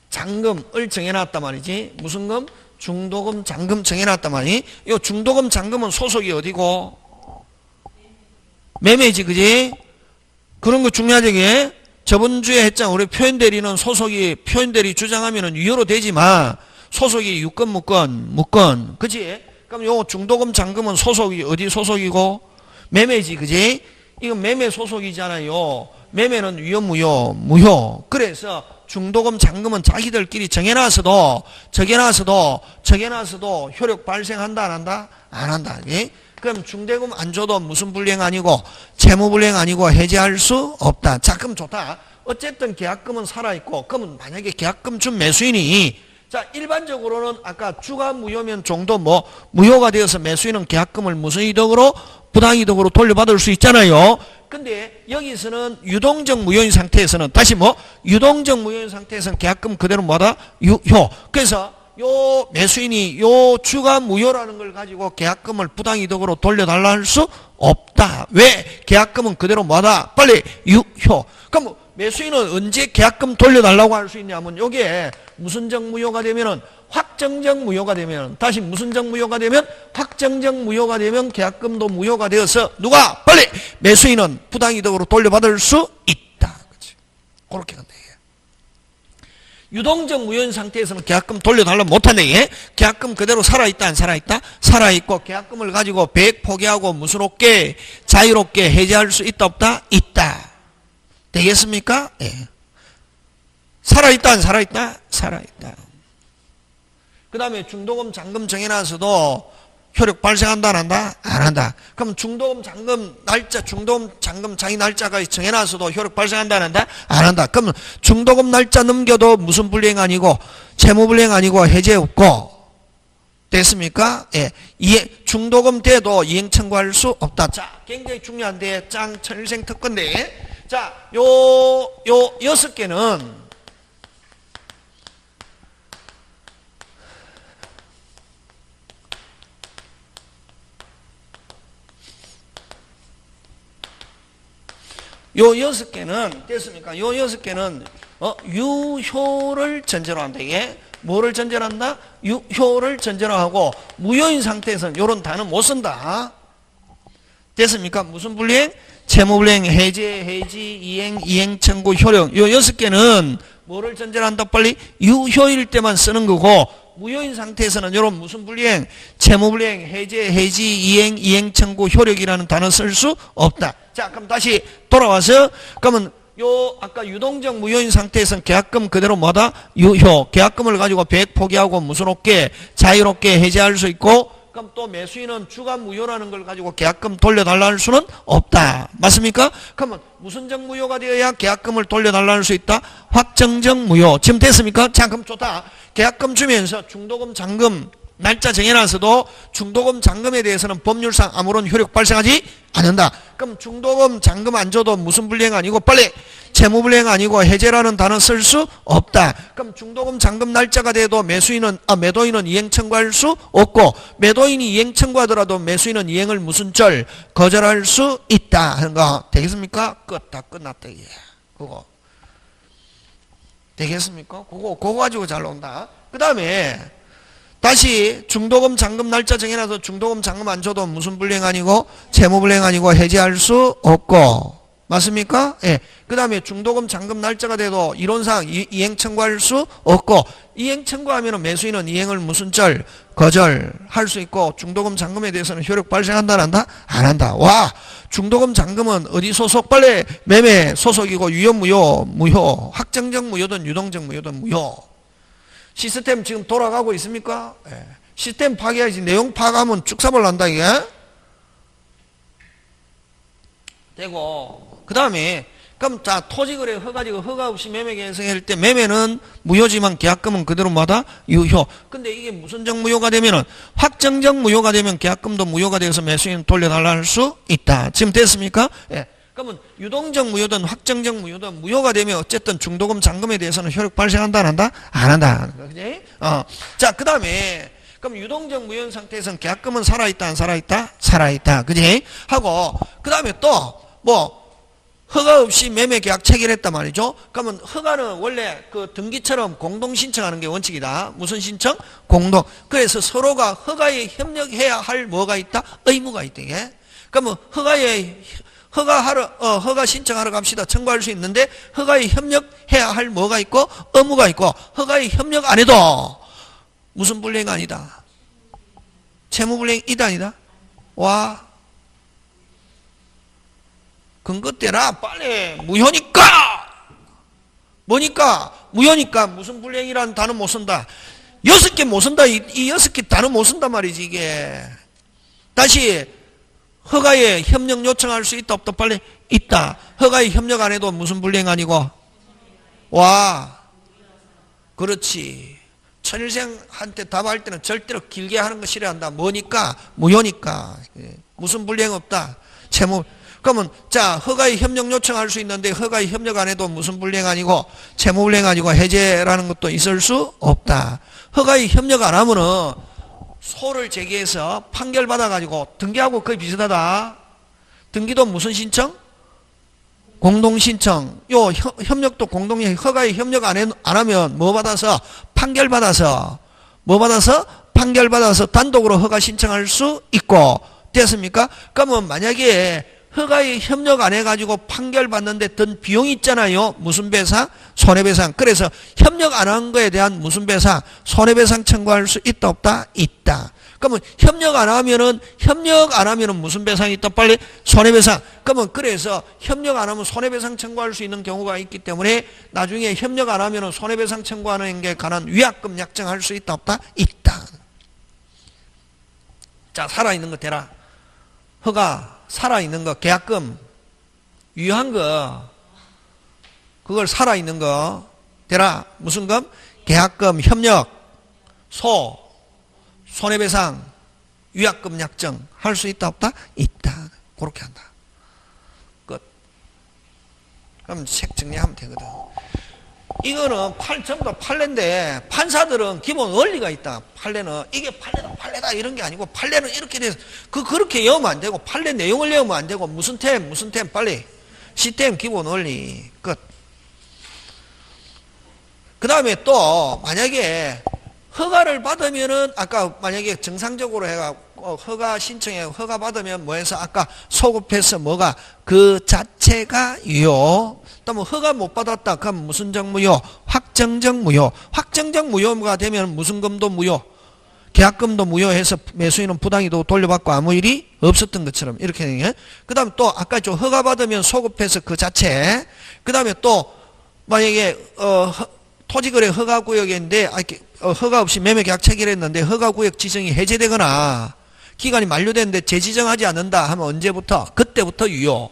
잔금을 정해놨단 말이지. 무슨 금? 중도금, 잔금 정해놨단 말이지. 요 중도금, 잔금은 소속이 어디고? 매매지, 그지? 그런 거 중요하지, 그게? 저번 주에 했잖아. 우리 표현대리는 소속이, 표현대리 주장하면은 유효로 되지만, 소속이 유권, 무권. 그지? 그럼 요 중도금, 잔금은 소속이 어디 소속이고? 매매지, 그지? 이건 매매 소속이잖아요. 매매는 유효, 무효. 그래서 중도금, 잔금은 자기들끼리 정해놔서도 효력 발생한다, 안 한다? 안 한다. 예? 그럼 중대금 안 줘도 무슨 불이행 아니고 채무불이행 아니고 해제할 수 없다. 자, 그럼 좋다. 어쨌든 계약금은 살아있고, 그러면 만약에 계약금 준 매수인이 자, 일반적으로는 아까 주가 무효면 종도 뭐 무효가 되어서 매수인은 계약금을 무슨 이득으로? 부당이득으로 돌려받을 수 있잖아요. 근데 여기서는 유동적 무효인 상태에서는 다시 뭐 유동적 무효인 상태에서는 계약금 그대로 뭐다? 유효. 그래서 요 매수인이 요 주가 무효라는 걸 가지고 계약금을 부당이득으로 돌려달라 할 수 없다. 왜? 계약금은 그대로 뭐다? 빨리 유효. 그럼 매수인은 언제 계약금 돌려달라고 할 수 있냐면 요게 무슨적 무효가 되면은 확정적 무효가 되면 다시 무슨적 무효가 되면 확정적 무효가 되면 계약금도 무효가 되어서 누가 빨리 매수인은 부당이득으로 돌려받을 수 있다. 그렇지? 그렇게 간다. 유동적 무효인 상태에서는 계약금 돌려달라면 못한다. 예? 계약금 그대로 살아있다, 안 살아있다? 살아있고 계약금을 가지고 100 포기하고 무슨롭게 자유롭게 해제할 수 있다, 없다? 있다. 되겠습니까? 예. 살아있다, 안 살아있다? 살아있다. 그 다음에 중도금, 잔금 정해놔서도 효력 발생한다, 안 한다? 안 한다. 그럼 중도금, 잔금 날짜, 중도금, 잔금 자기 날짜가 정해놔서도 효력 발생한다, 안 한다? 안 한다. 그러면 중도금 날짜 넘겨도 무슨 불이행 아니고 채무불이행 아니고 해제 없고 됐습니까? 예. 중도금 돼도 이행 청구할 수 없다. 자, 굉장히 중요한데 짱 천일생 특권데 자, 요 6개는 요 6개는 됐습니까? 요 6개는 유효를 전제로 한다. 이게 뭐를 전제로 한다? 유효를 전제로 하고 무효인 상태에서는 요런 단어 못 쓴다. 됐습니까? 무슨 불이행? 채무불이행, 해제, 해지, 이행 청구, 효력. 요 6개는 뭐를 전제로 한다? 빨리 유효일 때만 쓰는 거고 무효인 상태에서는 요런 무슨 불이행? 채무불이행, 해제, 해지, 이행 청구, 효력이라는 단어 쓸 수 없다. 자, 그럼 다시 돌아와서 그러면 요 아까 유동적 무효인 상태에서는 계약금 그대로 뭐다? 유효. 계약금을 가지고 100 포기하고 무슨롭게 자유롭게 해제할 수 있고 그럼 또 매수인은 주가 무효라는 걸 가지고 계약금 돌려달라 할 수는 없다. 맞습니까? 그러면 무슨적 무효가 되어야 계약금을 돌려달라 할 수 있다? 확정적 무효. 지금 됐습니까? 자, 그럼 좋다. 계약금 주면서 중도금, 잔금 날짜 정해놔서도 중도금, 잔금에 대해서는 법률상 아무런 효력 발생하지 않는다. 그럼 중도금, 잔금 안 줘도 무슨 불이행 아니고 빨리 채무불이행 아니고 해제라는 단어 쓸 수 없다. 그럼 중도금 잔금 날짜가 돼도 매도인은 이행 청구할 수 없고, 매도인이 이행 청구하더라도 매수인은 이행을 무슨 절 거절할 수 있다 하는 거 되겠습니까? 다 끝났다 이게. 그거 되겠습니까? 그거 가지고 잘 나온다. 그 다음에 다시 중도금 잔금 날짜 정해놔서 중도금 잔금 안 줘도 무슨 불이행 아니고 채무불이행 아니고 해제할 수 없고, 맞습니까? 예. 그 다음에 중도금 잔금 날짜가 돼도 이론상 이행 청구할 수 없고, 이행 청구하면 매수인은 이행을 무슨 절 거절할 수 있고, 중도금 잔금에 대해서는 효력 발생한다 안 한다? 안 한다. 와, 중도금 잔금은 어디 소속? 빨리 매매 소속이고, 유효 무효, 확정적 무효든 유동적 무효든 무효. 시스템 지금 돌아가고 있습니까? 예. 시스템 파괴하지. 내용 파괴하면 쭉삽을 난다 이게. 되고, 그 다음에 그럼 자, 토지거래 허가지고 허가 없이 매매 계약할 때 매매는 무효지만 계약금은 그대로 뭐다? 유효. 근데 이게 무슨적 무효가 되면은, 확정적 무효가 되면 계약금도 무효가 돼서 매수인 돌려달라 할 수 있다. 지금 됐습니까? 예. 그러면 유동적 무효든 확정적 무효든 무효가 되면 어쨌든 중도금 잔금에 대해서는 효력 발생한다 안 한다? 안 한다. 그지? 자, 그 다음에 그럼 유동적 무효인 상태에서는 계약금은 살아있다 안 살아있다? 살아있다. 그지? 하고 그 다음에 또 허가 없이 매매 계약 체결했단 말이죠. 그러면 허가는 원래 그 등기처럼 공동 신청하는 게 원칙이다. 무슨 신청? 공동. 그래서 서로가 허가에 협력해야 할 뭐가 있다? 의무가 있다. 이게. 그러면 허가 신청하러 갑시다. 청구할 수 있는데 허가에 협력해야 할 뭐가 있고 의무가 있고, 허가에 협력 안 해도 무슨 불이행 아니다? 채무불이행이다 아니다? 와, 근거 떼라 빨리. 무효니까. 뭐니까? 무효니까 무슨 불이행이라는 단어 못 쓴다. 6개 못 쓴다. 이 6개 단어 못 쓴단 말이지 이게. 다시 허가에 협력 요청할 수 있다 없다? 빨리 있다. 허가에 협력 안 해도 무슨 불이행 아니고? 와, 그렇지. 천일생한테 답할 때는 절대로 길게 하는 거 싫어한다. 뭐니까? 무효니까. 무슨 불이행 없다. 채무. 그러면 자, 허가에 협력 요청할 수 있는데 허가에 협력 안 해도 무슨 불이행 아니고 채무불이행 아니고 해제라는 것도 있을 수 없다. 허가에 협력 안 하면은 소를 제기해서 판결 받아가지고, 등기하고 거의 비슷하다. 등기도 무슨 신청? 공동신청. 요 협력도 공동이. 허가에 협력 안 하면 뭐 받아서? 판결 받아서. 뭐 받아서? 판결 받아서 단독으로 허가 신청할 수 있고. 됐습니까? 그러면 만약에 허가에 협력 안 해가지고 판결 받는데 든 비용이 있잖아요. 무슨 배상? 손해배상. 그래서 협력 안 한 거에 대한 무슨 배상? 손해배상 청구할 수 있다 없다? 있다. 그러면 협력 안 하면은 무슨 배상이 있다? 빨리 손해배상. 그러면 그래서 협력 안 하면 손해배상 청구할 수 있는 경우가 있기 때문에 나중에 협력 안 하면은 손해배상 청구하는 게 관한 위약금 약정할 수 있다 없다? 있다. 자, 살아있는 거 대라. 허가 살아있는 거, 계약금 유효한 거, 그걸 살아있는 거 대라. 무슨 금? 계약금, 협력, 손해배상, 위약금 약정 할 수 있다 없다? 있다. 그렇게 한다. 끝. 그럼 책 정리하면 되거든. 이거는 전부 다 판례인데, 판사들은 기본 원리가 있다. 판례는 이게 판례다 이런 게 아니고, 판례는 이렇게 돼서 그렇게 외우면 안 되고, 판례 내용을 외우면 안 되고, 무슨 템 빨리 시스템 기본 원리. 끝. 그 다음에 또 만약에 허가를 받으면은, 아까 만약에 정상적으로 해가 허가 신청해 허가 받으면 뭐 해서 아까 소급해서 뭐가 그 자체가 유효. 또 뭐 허가 못 받았다 그럼 무슨 적 무효? 확정적 무효. 확정적 무효가 되면 무슨 금도 무효? 계약금도 무효해서 매수인은 부당이도 돌려받고 아무 일이 없었던 것처럼 이렇게 되는 게. 그 다음에 또 아까 좀 허가 받으면 소급해서 그 자체. 그 다음에 또 만약에 토지거래 허가구역인데 허가 없이 매매계약 체결했는데 허가구역 지정이 해제되거나 기간이 만료됐는데 재지정하지 않는다 하면 언제부터? 그때부터 유효.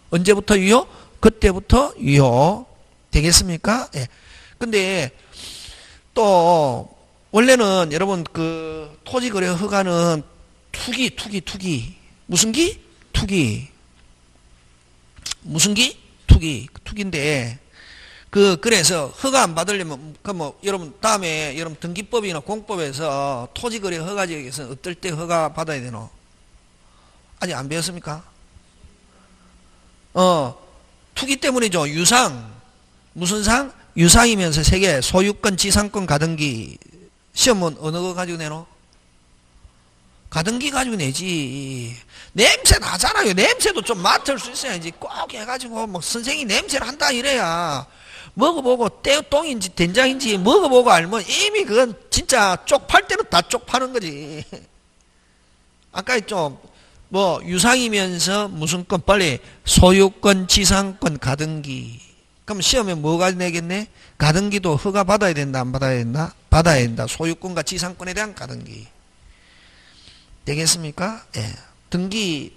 언제부터 유효? 그때부터 유효. 되겠습니까? 예. 근데 또 원래는 여러분 그 토지거래 허가는 투기. 무슨 기? 투기. 무슨 기? 투기. 투기인데, 그래서 허가 안 받으려면, 여러분, 다음에, 여러분, 등기법이나 공법에서 토지거래 허가지역에서 어떨 때 허가 받아야 되노? 아직 안 배웠습니까? 투기 때문이죠. 유상. 무슨 상? 유상이면서 세 개. 소유권, 지상권, 가등기. 시험은 어느 거 가지고 내노? 가등기 가지고 내지. 냄새 나잖아요. 냄새도 좀 맡을 수 있어야지. 꼭 해가지고, 선생이 냄새를 한다 이래야. 먹어보고, 똥인지 된장인지 먹어보고 알면 이미 그건 진짜 쪽팔 때는 다 쪽파는 거지. 아까 했죠. 유상이면서 무슨 건 빨리 소유권, 지상권, 가등기. 그럼 시험에 뭐가 내겠네? 가등기도 허가 받아야 된다, 안 받아야 된다? 받아야 된다. 소유권과 지상권에 대한 가등기. 되겠습니까? 예. 등기,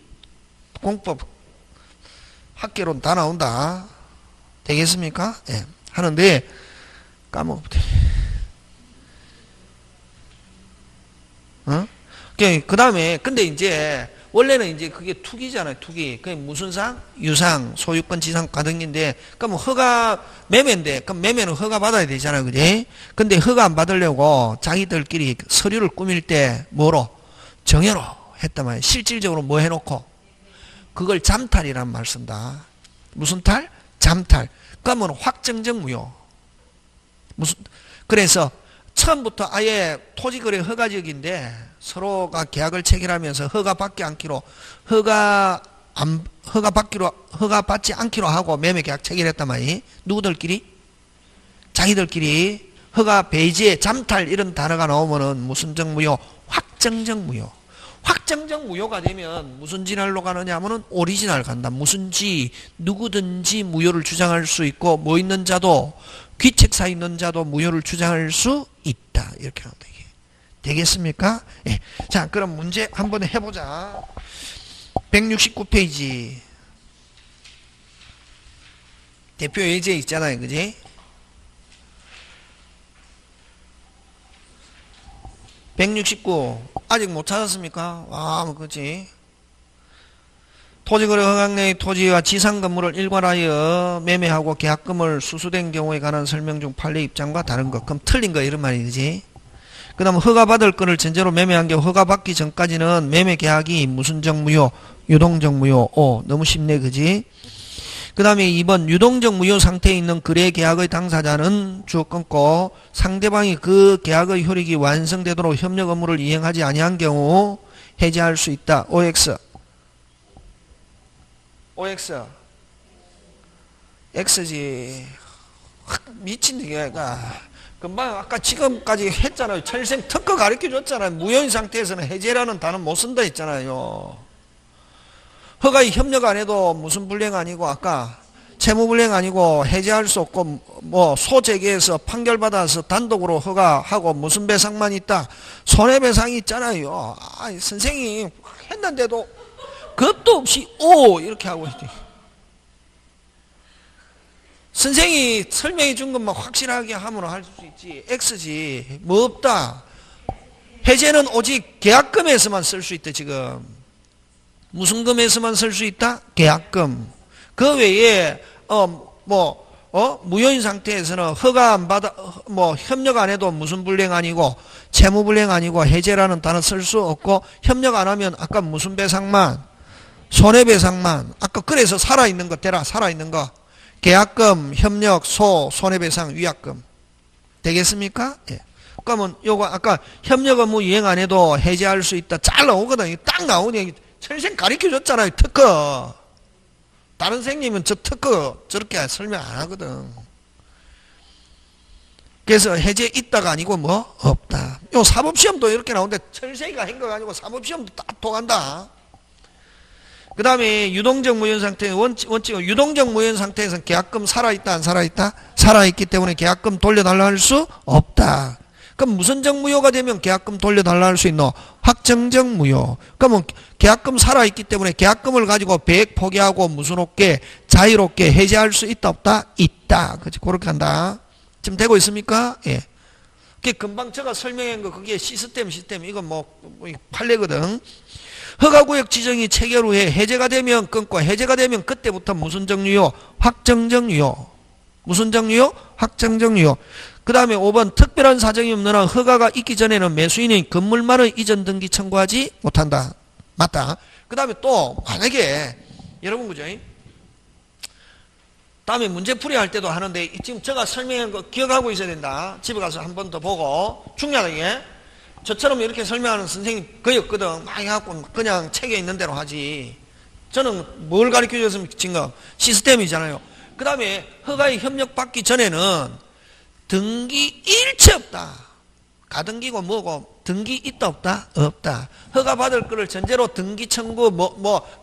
공법, 학계론 다 나온다. 되겠습니까? 예. 하는데, 까먹었대. 그 다음에, 근데 이제, 원래는 이제 그게 투기잖아요, 투기. 그게 무슨 상? 유상, 소유권, 지상, 가등기인데, 그럼 허가, 매매인데, 그럼 매매는 허가 받아야 되잖아요, 그지? 근데 허가 안 받으려고 자기들끼리 서류를 꾸밀 때, 뭐로? 정해로 했단 말이에요. 실질적으로 뭐 해놓고? 그걸 잠탈이란 말 쓴다. 무슨 탈? 잠탈. 그러면 확정적 무효. 그래서 처음부터 아예 토지거래 허가지역인데 서로가 계약을 체결하면서 허가 받지 않기로 하고 매매 계약 체결했단 말이에요. 누구들끼리? 자기들끼리 허가 배제, 잠탈 이런 단어가 나오면은 무슨 적 무효? 확정적 무효. 확정적 무효가 되면 무슨 진할로 가느냐 하면은 오리지널 간다. 무슨 지, 누구든지 무효를 주장할 수 있고, 뭐 있는 자도, 귀책사 있는 자도 무효를 주장할 수 있다. 이렇게 하면 되겠습니까? 예. 자, 그럼 문제 한번 해보자. 169페이지. 대표 예제 있잖아요. 그지? 169 아직 못 찾았습니까? 와, 그렇지. 토지거래 허가 내의 토지와 지상 건물을 일괄하여 매매하고 계약금을 수수된 경우에 관한 설명 중 판례 입장과 다른 것. 그럼 틀린 거 이런 말이지. 그 다음 허가받을 거를 전제로 매매한 경우 허가받기 전까지는 매매 계약이 무슨 적 무효? 유동적 무효. 너무 쉽네, 그지? 그 다음에 2번 유동적 무효 상태에 있는 거래 계약의 당사자는 주어 끊고 상대방이 그 계약의 효력이 완성되도록 협력 업무를 이행하지 아니한 경우 해지할 수 있다. OX X지. 미친 얘가 금방 아까 지금까지 했잖아요. 철생 특허 가르쳐 줬잖아요. 무효인 상태에서는 해제라는 단어 못 쓴다 했잖아요. 허가에 협력 안 해도 무슨 불이행 아니고 아까 채무불이행 아니고 해제할 수 없고 소재계에서 판결받아서 단독으로 허가하고 무슨 배상만 있다. 손해배상이 있잖아요. 선생님 했는데도 겁도 없이 이렇게 하고 있지. 선생이 설명해 준 것만 확실하게 하면 할 수 있지. X지. 뭐 없다. 해제는 오직 계약금에서만 쓸 수 있다. 지금 무슨 금에서만 쓸 수 있다? 계약금. 그 외에 무효인 상태에서는 허가 안 받아 협력 안 해도 무슨 불이행 아니고 채무 불이행 아니고 해제라는 단어 쓸 수 없고 협력 안 하면 아까 무슨 배상만 손해배상만 아까 그래서 살아있는 거 대라. 살아있는 거 계약금, 협력, 손해배상, 위약금 되겠습니까? 예. 그러면 요거 아까 협력 업무 이행 안 해도 해제할 수 있다. 잘 나오거든. 딱 나오니 선생 가르쳐 줬잖아요. 특허. 다른 선생님은 저 특허 저렇게 설명 안 하거든. 그래서 해제 있다가 아니고 없다. 요 사법시험도 이렇게 나오는데 철새가 한 거 아니고 사법시험도 딱 통한다. 그 다음에 유동적 무효 상태 원칙은 유동적 무효 상태에서는 계약금 살아있다 안 살아있다? 살아있기 때문에 계약금 돌려달라 할 수 없다. 그럼 무슨 적 무효가 되면 계약금 돌려달라 할 수 있노? 확정적 무효. 그러면 계약금 살아있기 때문에 계약금을 가지고 배액 포기하고 무슨 없게 자유롭게 해제할 수 있다 없다? 있다. 그렇지? 그렇게 한다. 지금 되고 있습니까? 예. 그게 금방 제가 설명한 거 그게 시스템 이건 판례거든. 허가구역 지정이 체결 후에 해제가 되면 끊고 해제가 되면 그때부터 무슨 정유효? 확정정유효. 무슨 정유효? 확정정유효. 그 다음에 5번 특별한 사정이 없는 한 허가가 있기 전에는 매수인이 건물만의 이전 등기 청구하지 못한다. 맞다. 그 다음에 또 만약에 여러분 그죠? 다음에 문제풀이 할 때도 하는데 지금 제가 설명한 거 기억하고 있어야 된다. 집에 가서 한 번 더 보고 중요하다 이게. 저처럼 이렇게 설명하는 선생님 거의 없거든. 막 해갖고 그냥 책에 있는 대로 하지. 저는 뭘 가르쳐줬으면 지금 시스템이잖아요. 그 다음에 허가에 협력받기 전에는 등기 일체 없다. 가등기고 뭐고 등기 있다 없다? 없다. 허가 받을 거를 전제로 등기 청구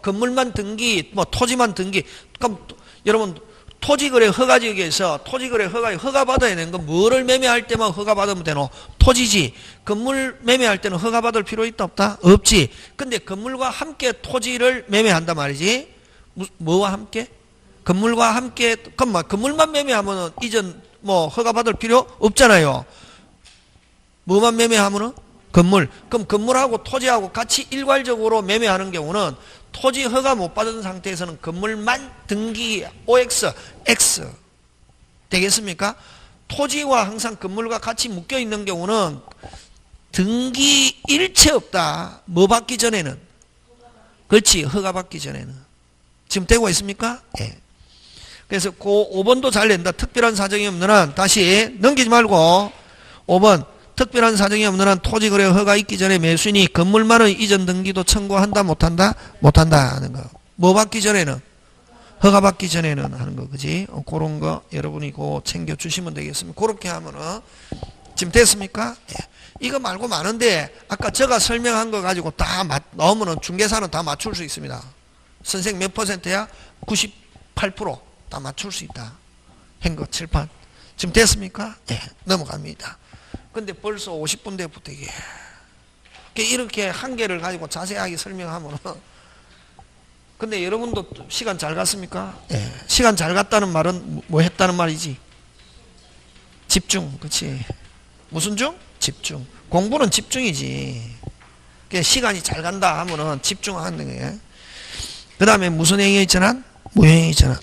건물만 등기 토지만 등기. 그럼 여러분 토지거래 허가지역에서 토지거래 허가 받아야 되는 건 뭐를 매매할 때만 허가 받으면 되노? 토지지. 건물 매매할 때는 허가 받을 필요 있다 없다? 없지. 근데 건물과 함께 토지를 매매한단 말이지. 뭐와 함께? 건물과 함께. 그럼 건물만 매매하면은 이전 허가 받을 필요 없잖아요. 뭐만 매매하면은? 건물. 그럼 건물하고 토지하고 같이 일괄적으로 매매하는 경우는 토지 허가 못 받은 상태에서는 건물만 등기 OX, X 되겠습니까? 토지와 항상 건물과 같이 묶여 있는 경우는 등기 일체 없다. 뭐 받기 전에는? 그렇지. 허가 받기 전에는. 지금 되고 있습니까? 예. 그래서 그 5번도 잘 낸다. 특별한 사정이 없는 한 다시 넘기지 말고 5번 특별한 사정이 없는 한 토지거래 허가 있기 전에 매수인이 건물만의 이전 등기도 청구한다 못한다? 못한다 하는 거. 뭐 받기 전에는? 허가 받기 전에는 하는 거 그지? 그런 거 여러분이 그 챙겨주시면 되겠습니다. 그렇게 하면은 지금 됐습니까? 예. 이거 말고 많은데 아까 제가 설명한 거 가지고 다 넣으면은 중개사는 다 맞출 수 있습니다. 선생 몇 %야? 98% 다 맞출 수 있다. 한거 칠판. 지금 됐습니까? 예. 넘어갑니다. 근데 벌써 50분 대부터 이렇게 한 개를 가지고 자세하게 설명하면은 근데 여러분도 시간 잘 갔습니까? 예. 시간 잘 갔다는 말은 뭐 했다는 말이지? 집중. 그치? 무슨 중? 집중. 공부는 집중이지. 시간이 잘 간다 하면은 집중하는 거예요. 그 다음에 무슨 행위 있잖아? 무효행위 있잖아.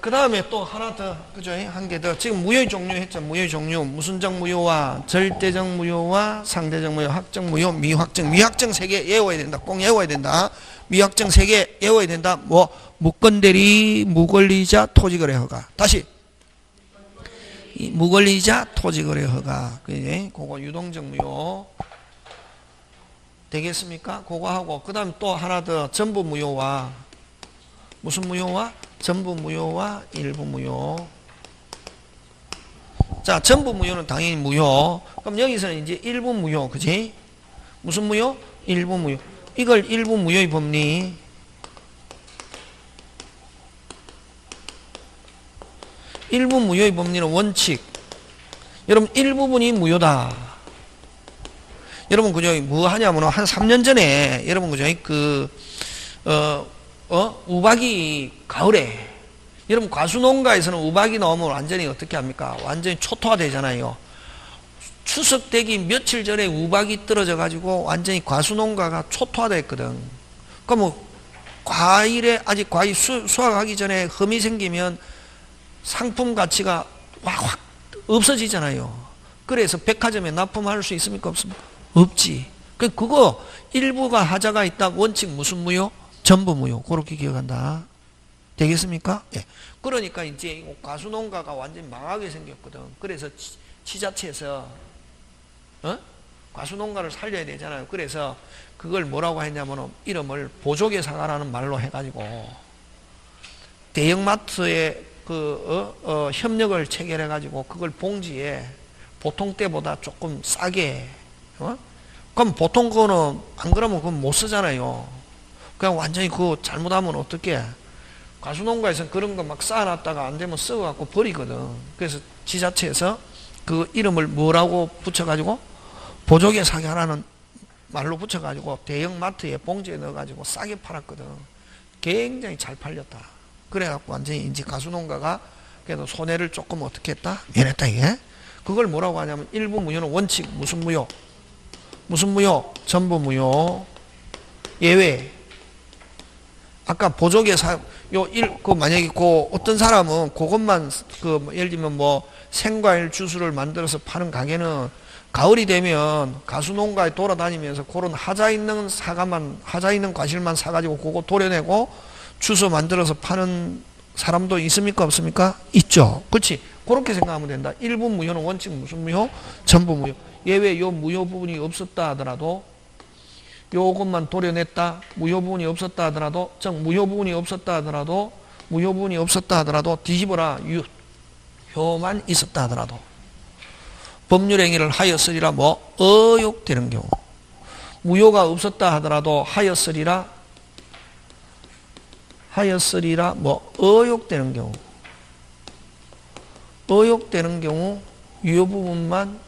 그 다음에 또 하나 더, 그죠? 한 개 더. 지금 무효의 종류 했죠? 무효의 종류. 무슨적 무효와 절대적 무효와 상대적 무효, 확정 무효, 미확정. 미확정 3개 외워야 된다. 꼭 외워야 된다. 미확정 3개 외워야 된다. 무권대리, 무권리자, 토지거래 허가. 다시. 무권리자, 토지거래 허가. 그거 유동적 무효. 되겠습니까? 그거 하고. 그 다음 또 하나 더. 전부 무효와 무슨 무효와? 전부 무효와 일부 무효. 자, 전부 무효는 당연히 무효. 그럼 여기서는 이제 일부 무효, 그지? 무슨 무효? 일부 무효. 이걸 일부 무효의 법리. 일부 무효의 법리는 원칙. 여러분, 일부분이 무효다. 여러분, 그죠? 뭐 하냐면, 한 3년 전에, 여러분, 그죠? 우박이 가을에 여러분 과수농가에서는 우박이 나오면 완전히 어떻게 합니까? 완전히 초토화 되잖아요. 추석 되기 며칠 전에 우박이 떨어져 가지고 완전히 과수농가가 초토화 됐거든. 그럼 과일에 아직 과일 수확하기 전에 흠이 생기면 상품 가치가 확 없어지잖아요. 그래서 백화점에 납품할 수 있습니까? 없습니까? 없지. 그거 일부가 하자가 있다. 원칙 무슨 무효? 전부 무효. 그렇게 기억한다. 되겠습니까? 예. 그러니까 이제 과수농가가 완전히 망하게 생겼거든. 그래서 지자체에서 과수농가를 살려야 되잖아요. 그래서 그걸 뭐라고 했냐면 이름을 보조개 사과라는 말로 해가지고 대형마트에 협력을 체결해가지고 그걸 봉지에 보통 때보다 조금 싸게 그럼 보통 거는 안 그러면 그건 못 쓰잖아요. 그냥 완전히 그거 잘못하면 어떻게 과수농가에서 그런 거 막 쌓아놨다가 안 되면 썩어갖고 버리거든. 그래서 지자체에서 그 이름을 뭐라고 붙여가지고 보조개 사게 하라는 말로 붙여가지고 대형마트에 봉지에 넣어가지고 싸게 팔았거든. 굉장히 잘 팔렸다. 그래갖고 완전히 이제 과수농가가 그래도 손해를 조금 어떻게 했다? 면했다 이게. 그걸 뭐라고 하냐면 일부 무효는 원칙 무슨 무효? 무슨 무효? 전부 무효. 예외. 아까 보조개 만약에 어떤 사람은 그것만, 예를 들면 생과일 주스를 만들어서 파는 가게는 가을이 되면 가수농가에 돌아다니면서 그런 하자 있는 과실만 사가지고 그거 도려내고 주스 만들어서 파는 사람도 있습니까? 없습니까? 있죠. 그렇지. 그렇게 생각하면 된다. 일부 무효는 원칙 무슨 무효? 전부 무효. 예외 요 무효 부분이 없었다 하더라도, 요것만 도려냈다, 무효 부분이 없었다 하더라도, 무효 부분이 없었다 하더라도 뒤집어라. 효만 있었다 하더라도 법률행위를 하였으리라 어욕되는 경우. 무효가 없었다 하더라도 하였으리라 어욕되는 경우. 어욕되는 경우 유효 부분만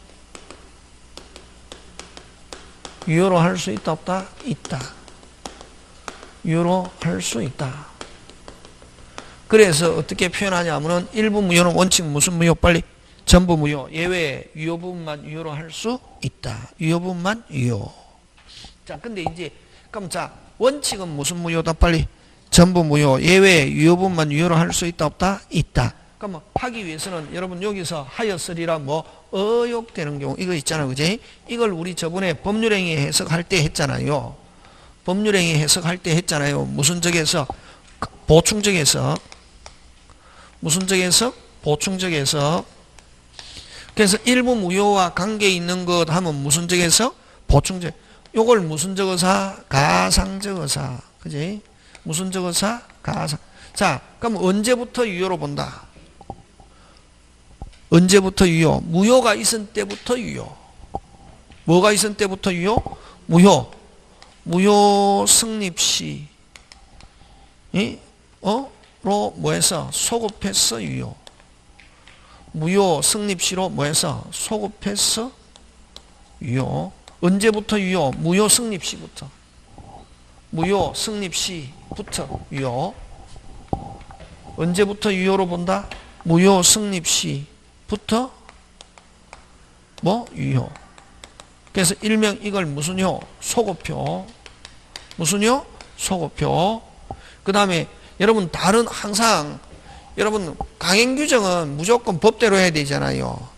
유효로 할 수 있다 없다? 있다. 유효로 할 수 있다. 그래서 어떻게 표현하냐면은 일부 무효는 원칙 무슨 무효? 빨리. 전부 무효. 예외 유효 부분만 유효로 할 수 있다. 유효 부분만 유효. 자, 근데 이제 그럼 원칙은 무슨 무효다? 빨리. 전부 무효. 예외 유효 부분만 유효로 할 수 있다 없다? 있다. 그럼 하기 위해서는 여러분 여기서 하였으리라 어욕되는 경우 이거 있잖아요. 그지? 이걸 우리 저번에 법률행위 해석할 때 했잖아요. 법률행위 해석할 때 했잖아요. 무슨 적에서? 보충적에서. 무슨 적에서? 보충적에서. 그래서 일부 무효와 관계 있는 것 하면 무슨 적에서? 보충적. 요걸 무슨 적어사? 가상적어사. 그지? 무슨 적어사? 가상. 자, 그럼 언제부터 유효로 본다? 언제부터 유효? 무효가 있은 때부터 유효. 뭐가 있은 때부터 유효? 무효. 무효 성립시. 로 뭐해서? 소급해서 유효. 무효 성립시로 뭐해서? 소급해서 유효. 언제부터 유효? 무효 성립시부터. 무효 성립시부터 유효. 언제부터 유효로 본다? 무효 성립시부터 유효. 그래서 일명 이걸 무슨 요? 소급효. 무슨 요? 소급효. 그 다음에 여러분 항상 여러분 강행규정은 무조건 법대로 해야 되잖아요.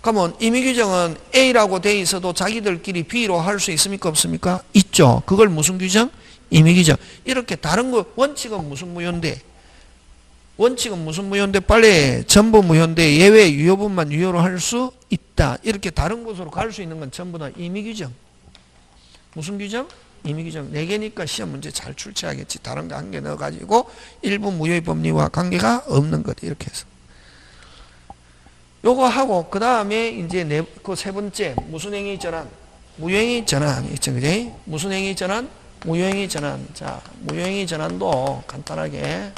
그러면 임의규정은 A라고 돼 있어도 자기들끼리 B로 할 수 있습니까? 없습니까? 있죠. 그걸 무슨 규정? 임의규정. 이렇게 다른 거 원칙은 무슨 무효인데? 원칙은 무슨 무효인데? 빨리 전부 무효인데 예외 유효분만 유효로 할 수 있다. 이렇게 다른 곳으로 갈 수 있는 건 전부 다 임의규정. 무슨 규정? 임의규정. 4개니까 시험 문제 잘 출제하겠지. 다른 거 한 개 넣어가지고 일부 무효의 법리와 관계가 없는 것. 이렇게 해서. 요거 하고 그 다음에 이제 그 세 번째 무슨 행위 전환? 무효행위 전환 있죠. 그지? 무슨 행위 전환? 무효행위 전환. 자, 무효행위 전환도 간단하게.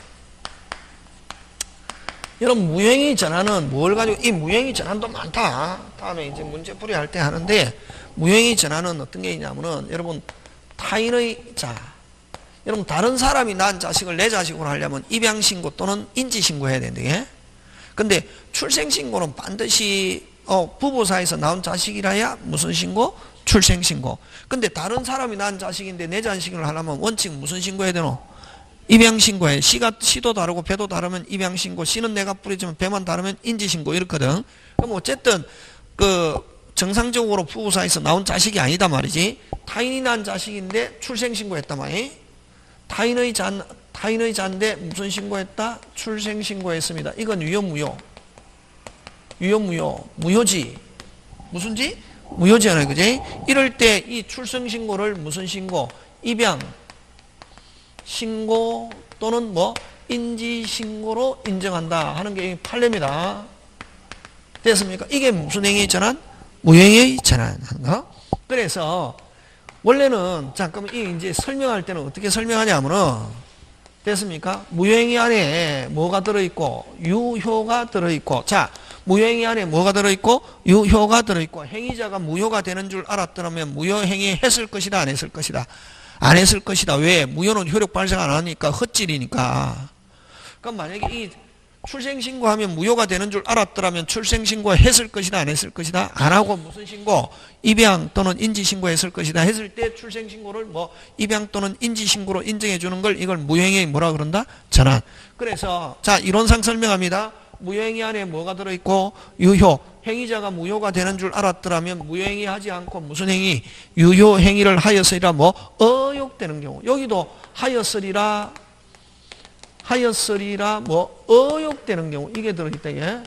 여러분 무효행위 전환은 뭘 가지고, 이 무효행위 전환도 많다. 다음에 이제 문제 풀이할 때 하는데, 무효행위 전환은 어떤 게 있냐면은 여러분 여러분 다른 사람이 낳은 자식을 내 자식으로 하려면 입양신고 또는 인지신고 해야 되는데, 근데 출생신고는 반드시 부부 사이에서 나온 자식이라야 무슨 신고? 출생신고. 근데 다른 사람이 낳은 자식인데 내 자식을 하려면 원칙 무슨 신고해야 되노? 입양신고해. 시도 다르고 배도 다르면 입양신고, 씨는 내가 뿌리지만 배만 다르면 인지신고 이렇거든. 그럼 어쨌든 정상적으로 부부 사이에서 나온 자식이 아니다 말이지. 타인이 낳은 자식인데 출생신고했다 말이. 타인의 자인데 무슨 신고했다? 출생신고했습니다. 이건 유효 무효? 유효 무효? 무효지. 무슨지? 무효지잖아요. 그지? 이럴 때 이 출생신고를 무슨 신고? 입양 신고 또는 인지신고로 인정한다 하는 게 판례입니다. 됐습니까? 이게 무슨 행위 전환? 무효행위 전환하는 거. 그래서 원래는 잠깐만 이제 설명할 때는 어떻게 설명하냐면은, 됐습니까? 무효행위 안에 뭐가 들어있고 유효가 들어있고. 자, 무효행위 안에 뭐가 들어있고 유효가 들어있고. 행위자가 무효가 되는 줄 알았더라면 무효행위 했을 것이다, 안 했을 것이다? 안 했을 것이다. 왜? 무효는 효력 발생 안 하니까 헛질이니까. 그럼 만약에 이 출생신고하면 무효가 되는 줄 알았더라면 출생신고 했을 것이다 안 했을 것이다? 안 하고 무슨 신고? 입양 또는 인지신고 했을 것이다 했을 때 출생신고를 뭐 입양 또는 인지신고로 인정해 주는 걸 이걸 무효행위 뭐라 그런다? 전환. 그래서 자 이론상 설명합니다. 무효행위 안에 뭐가 들어있고 유효. 행위자가 무효가 되는 줄 알았더라면 무효행위 하지 않고 무슨 행위? 유효행위를 하였으리라 뭐 어욕되는 경우. 여기도 하였으리라 뭐 어욕되는 경우 이게 들어있다. 예?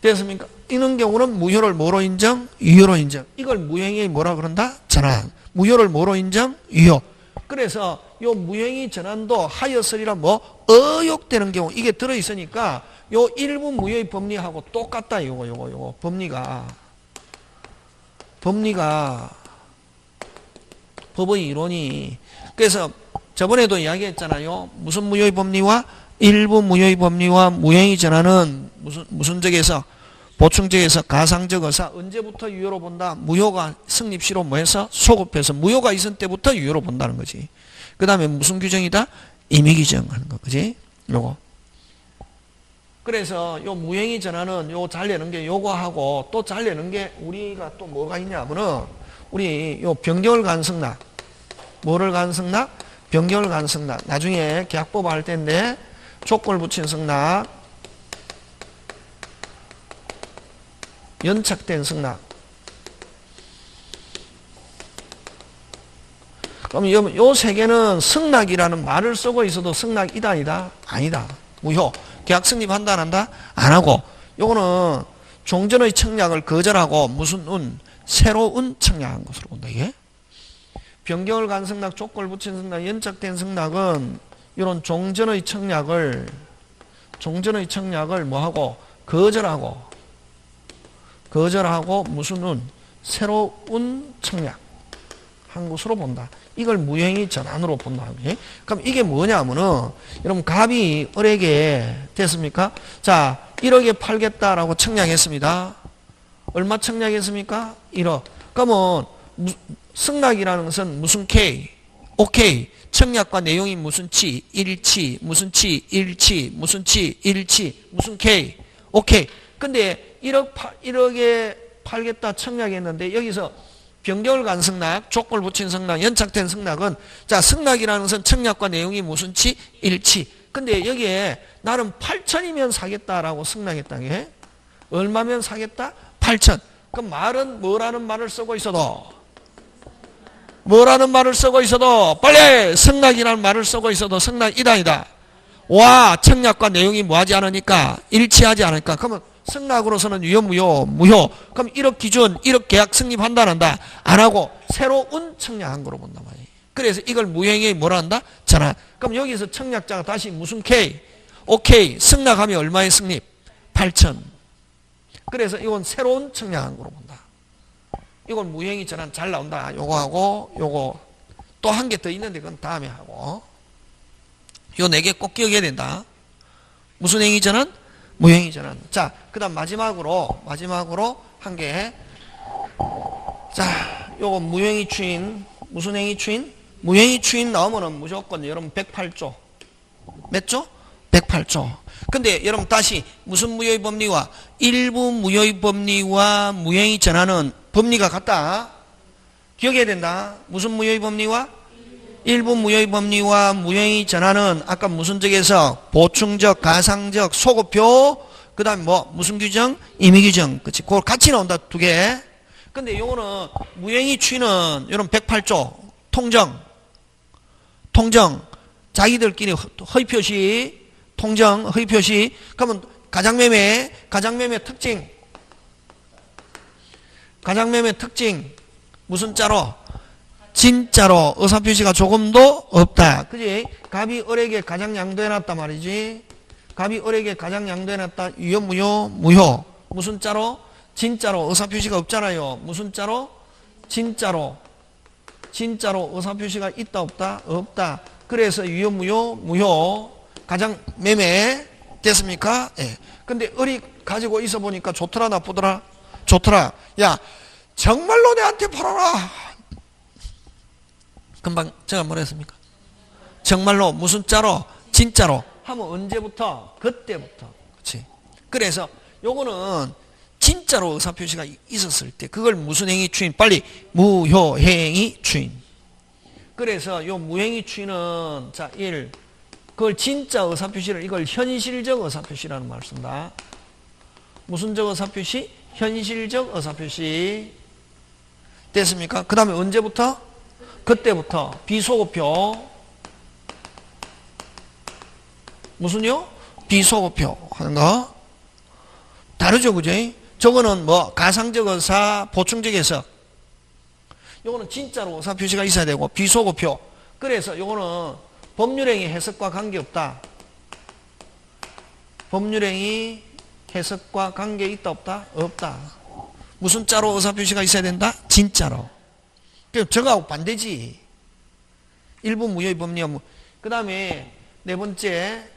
됐습니까? 이런 경우는 무효를 뭐로 인정? 유효로 인정. 이걸 무효행위 뭐라 그런다? 전환. 무효를 뭐로 인정? 유효. 그래서 요 무효행위 전환도 하였으리라 뭐 어욕되는 경우 이게 들어있으니까 요 일부 무효의 법리하고 똑같다. 요거 법리가 법의 이론이. 그래서 저번에도 이야기했잖아요. 무슨 무효의 법리와 일부 무효의 법리와 무효행위 전환은 무슨 적에서 보충적에서 가상적 의사 언제부터 유효로 본다? 무효가 성립시로 뭐해서 소급해서 무효가 있은 때부터 유효로 본다는 거지. 그 다음에 무슨 규정이다? 임의 규정하는 거, 그지? 요거. 그래서 요 무효행위 전환은 요 잘 내는 게 요거하고 또 잘 내는 게 우리가 또 뭐가 있냐면은 우리 요 변경을 가능성락. 뭐를 가능성락? 변경을 가능성락. 나중에 계약법 할 텐데 조건을 붙인 성락, 연착된 성락. 그럼 요 세 개는 성락이라는 말을 쓰고 있어도 성락이다 아니다? 아니다. 무효. 계약 성립한다 안 한다? 안 하고. 요거는 종전의 청약을 거절하고 무슨 운? 새로운 청약한 것으로 본다. 이게 변경을 간 성락, 조건을 붙인 성락, 연착된 성락은 이런 종전의 청약을 뭐하고? 거절하고 무슨 운? 새로운 청약 한 것으로 본다. 이걸 무효행위 전환으로 본다. 그럼 이게 뭐냐면은 여러분 갑이 을에게 됐습니까? 자 1억에 팔겠다라고 청약했습니다. 얼마 청약했습니까? 1억. 그러면 승낙이라는 것은 무슨 K? 오케이. 청약과 내용이 무슨 치? 일치. 무슨 치? 일치. 무슨 치? 일치. 무슨 K? 오케이. 근데 1억에 팔겠다 청약했는데 여기서 변경을 간 승낙, 조건을 붙인 승낙, 연착된 승낙은 자 승낙이라는 것은 청약과 내용이 무슨 치? 일치. 근데 여기에 나는 8천이면 사겠다라고 승낙했다. 얼마면 사겠다? 8천. 그럼 말은 뭐라는 말을 쓰고 있어도 빨리 승낙이라는 말을 쓰고 있어도 승낙이다 아니다. 와 청약과 내용이 뭐하지 않으니까 일치하지 않으니까 그러면 승낙으로서는 유효 무효. 그럼 1억 기준 1억 계약 성립한다 안 한다? 안 하고 새로운 청약한 거로 본단 말이에요. 그래서 이걸 무효행위 뭐라 한다? 전환. 그럼 여기서 청약자가 다시 무슨 K? 오케이. 승낙하면 얼마의 성립? 8천. 그래서 이건 새로운 청약한 거로 본다. 이건 무효행위 전환 잘 나온다. 요거하고 요거 또 한 개 더 있는데 그건 다음에 하고 요 4개 꼭 기억해야 된다. 무슨 행위 전환? 무효행위 전환. 자, 그 다음 마지막으로 한 개. 자, 요거 무효행위 추인. 무슨 행위 추인? 무효행위 추인 나오면은 무조건 여러분 108조. 몇 조? 108조. 근데 여러분 다시 무슨 무효의 법리와 일부 무효의 법리와 무효행위 전환은 법리가 같다. 기억해야 된다. 무슨 무효의 법리와 일부 무효의 법리와 무효행위 전환은 아까 무슨 적에서 보충적, 가상적, 소급표, 그 다음에 뭐 무슨 규정? 임의 규정. 그치? 그걸 같이 나온다. 2개. 근데 요거는 무효행위 추이는 여러분 108조. 통정. 자기들끼리 허위표시. 통정, 허위표시. 그러면 가장매매 특징. 무슨 자로? 진짜로 의사표시가 조금도 없다. 그지? 갑이 을에게 가장 양도해놨단 말이지. 갑이 을에게 가장 양도해놨다. 유효, 무효. 무슨 자로? 진짜로 의사표시가 없잖아요. 무슨 자로? 진짜로 의사표시가 있다, 없다? 없다. 그래서 유효, 무효. 가장 매매. 됐습니까? 예. 근데 을이 가지고 있어 보니까 좋더라, 나쁘더라? 좋더라. 야, 정말로 내한테 팔아라. 금방 제가 뭐라 했습니까? 정말로 무슨 자로? 진짜로 하면 언제부터? 그때부터. 그렇지. 그래서 요거는 진짜로 의사표시가 있었을 때 그걸 무슨 행위 추인? 빨리 무효행위 추인. 그래서 요 무행위 추인은 자 1. 그걸 진짜 의사표시를 이걸 현실적 의사표시라는 말을 쓴다. 무슨적 의사표시? 현실적 의사표시. 됐습니까? 그 다음에 언제부터? 그때부터. 비소급표. 무슨요? 비소급표 하는 거. 다르죠, 그죠? 저거는 뭐 가상적 의사, 보충적 해석. 요거는 진짜로 의사표시가 있어야 되고 비소급표. 그래서 요거는 법률행위 해석과 관계없다. 법률행위 해석과 관계 있다 없다? 없다. 무슨 자로 의사표시가 있어야 된다? 진짜로. 저거하고 반대지. 일부 무효의 법리와 그 다음에 네 번째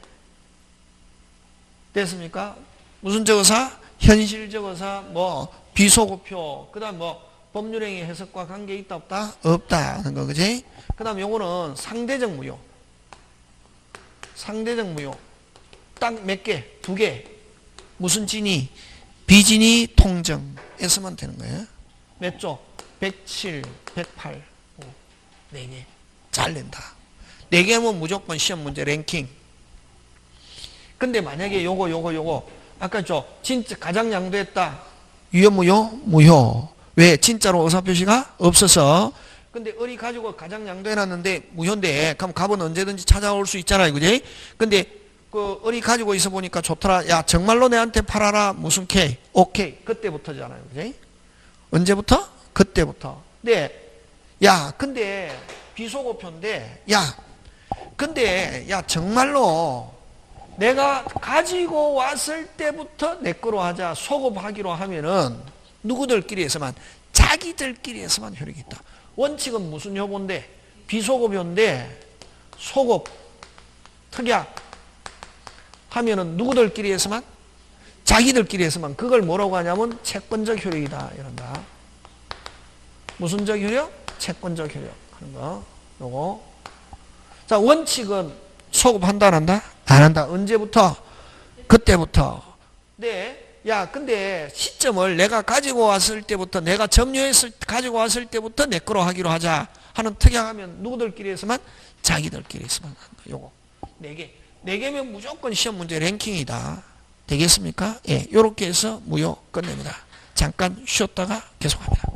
됐습니까? 무슨적 의사? 현실적 의사, 뭐 비소급표. 그 다음 뭐 법률행위 해석과 관계 있다 없다? 없다 하는 거, 그지? 그 다음 요거는 상대적 무효. 상대적 무효. 딱 몇 개? 2개. 무슨 진위? 비진위 통정에서만 되는 거예요. 몇 조? 107, 108, 4개. 잘 낸다. 4개면 무조건 시험 문제 랭킹. 근데 만약에 요거 아까 진짜 가장 양도했다. 유효 무효? 무효. 왜? 진짜로 의사표시가 없어서. 근데 을이 가지고 가장 양도해놨는데 무효인데 그럼 갑은 언제든지 찾아올 수 있잖아요, 그지? 근데 그 을이 가지고 있어 보니까 좋더라. 야 정말로 내한테 팔아라. 무슨 K? 오케이. 그때부터잖아요, 그지? 언제부터? 그때부터. 네. 야 근데 비소급표인데 근데 정말로 내가 가지고 왔을 때부터 내 거로 하자. 소급하기로 하면은 누구들끼리에서만 자기들끼리에서만 효력이 있다. 원칙은 무슨 효보인데? 비소급효인데 소급 특약 하면은 누구들끼리에서만? 자기들끼리에서만. 그걸 뭐라고 하냐면 채권적 효력이다 이런다. 무슨적 효력? 채권적 효력 하는 거. 요거. 자, 원칙은 소급한다 안 한다? 안 한다. 언제부터? 그때부터. 네. 근데 시점을 내가 가지고 왔을 때부터 내가 가지고 왔을 때부터 내 거로 하기로 하자 하는 특약하면 누구들끼리에서만? 자기들끼리에서만 한다. 요거. 4개. 4개면 무조건 시험 문제 랭킹이다. 되겠습니까? 예. 요렇게 해서 무효 끝냅니다. 잠깐 쉬었다가 계속합니다.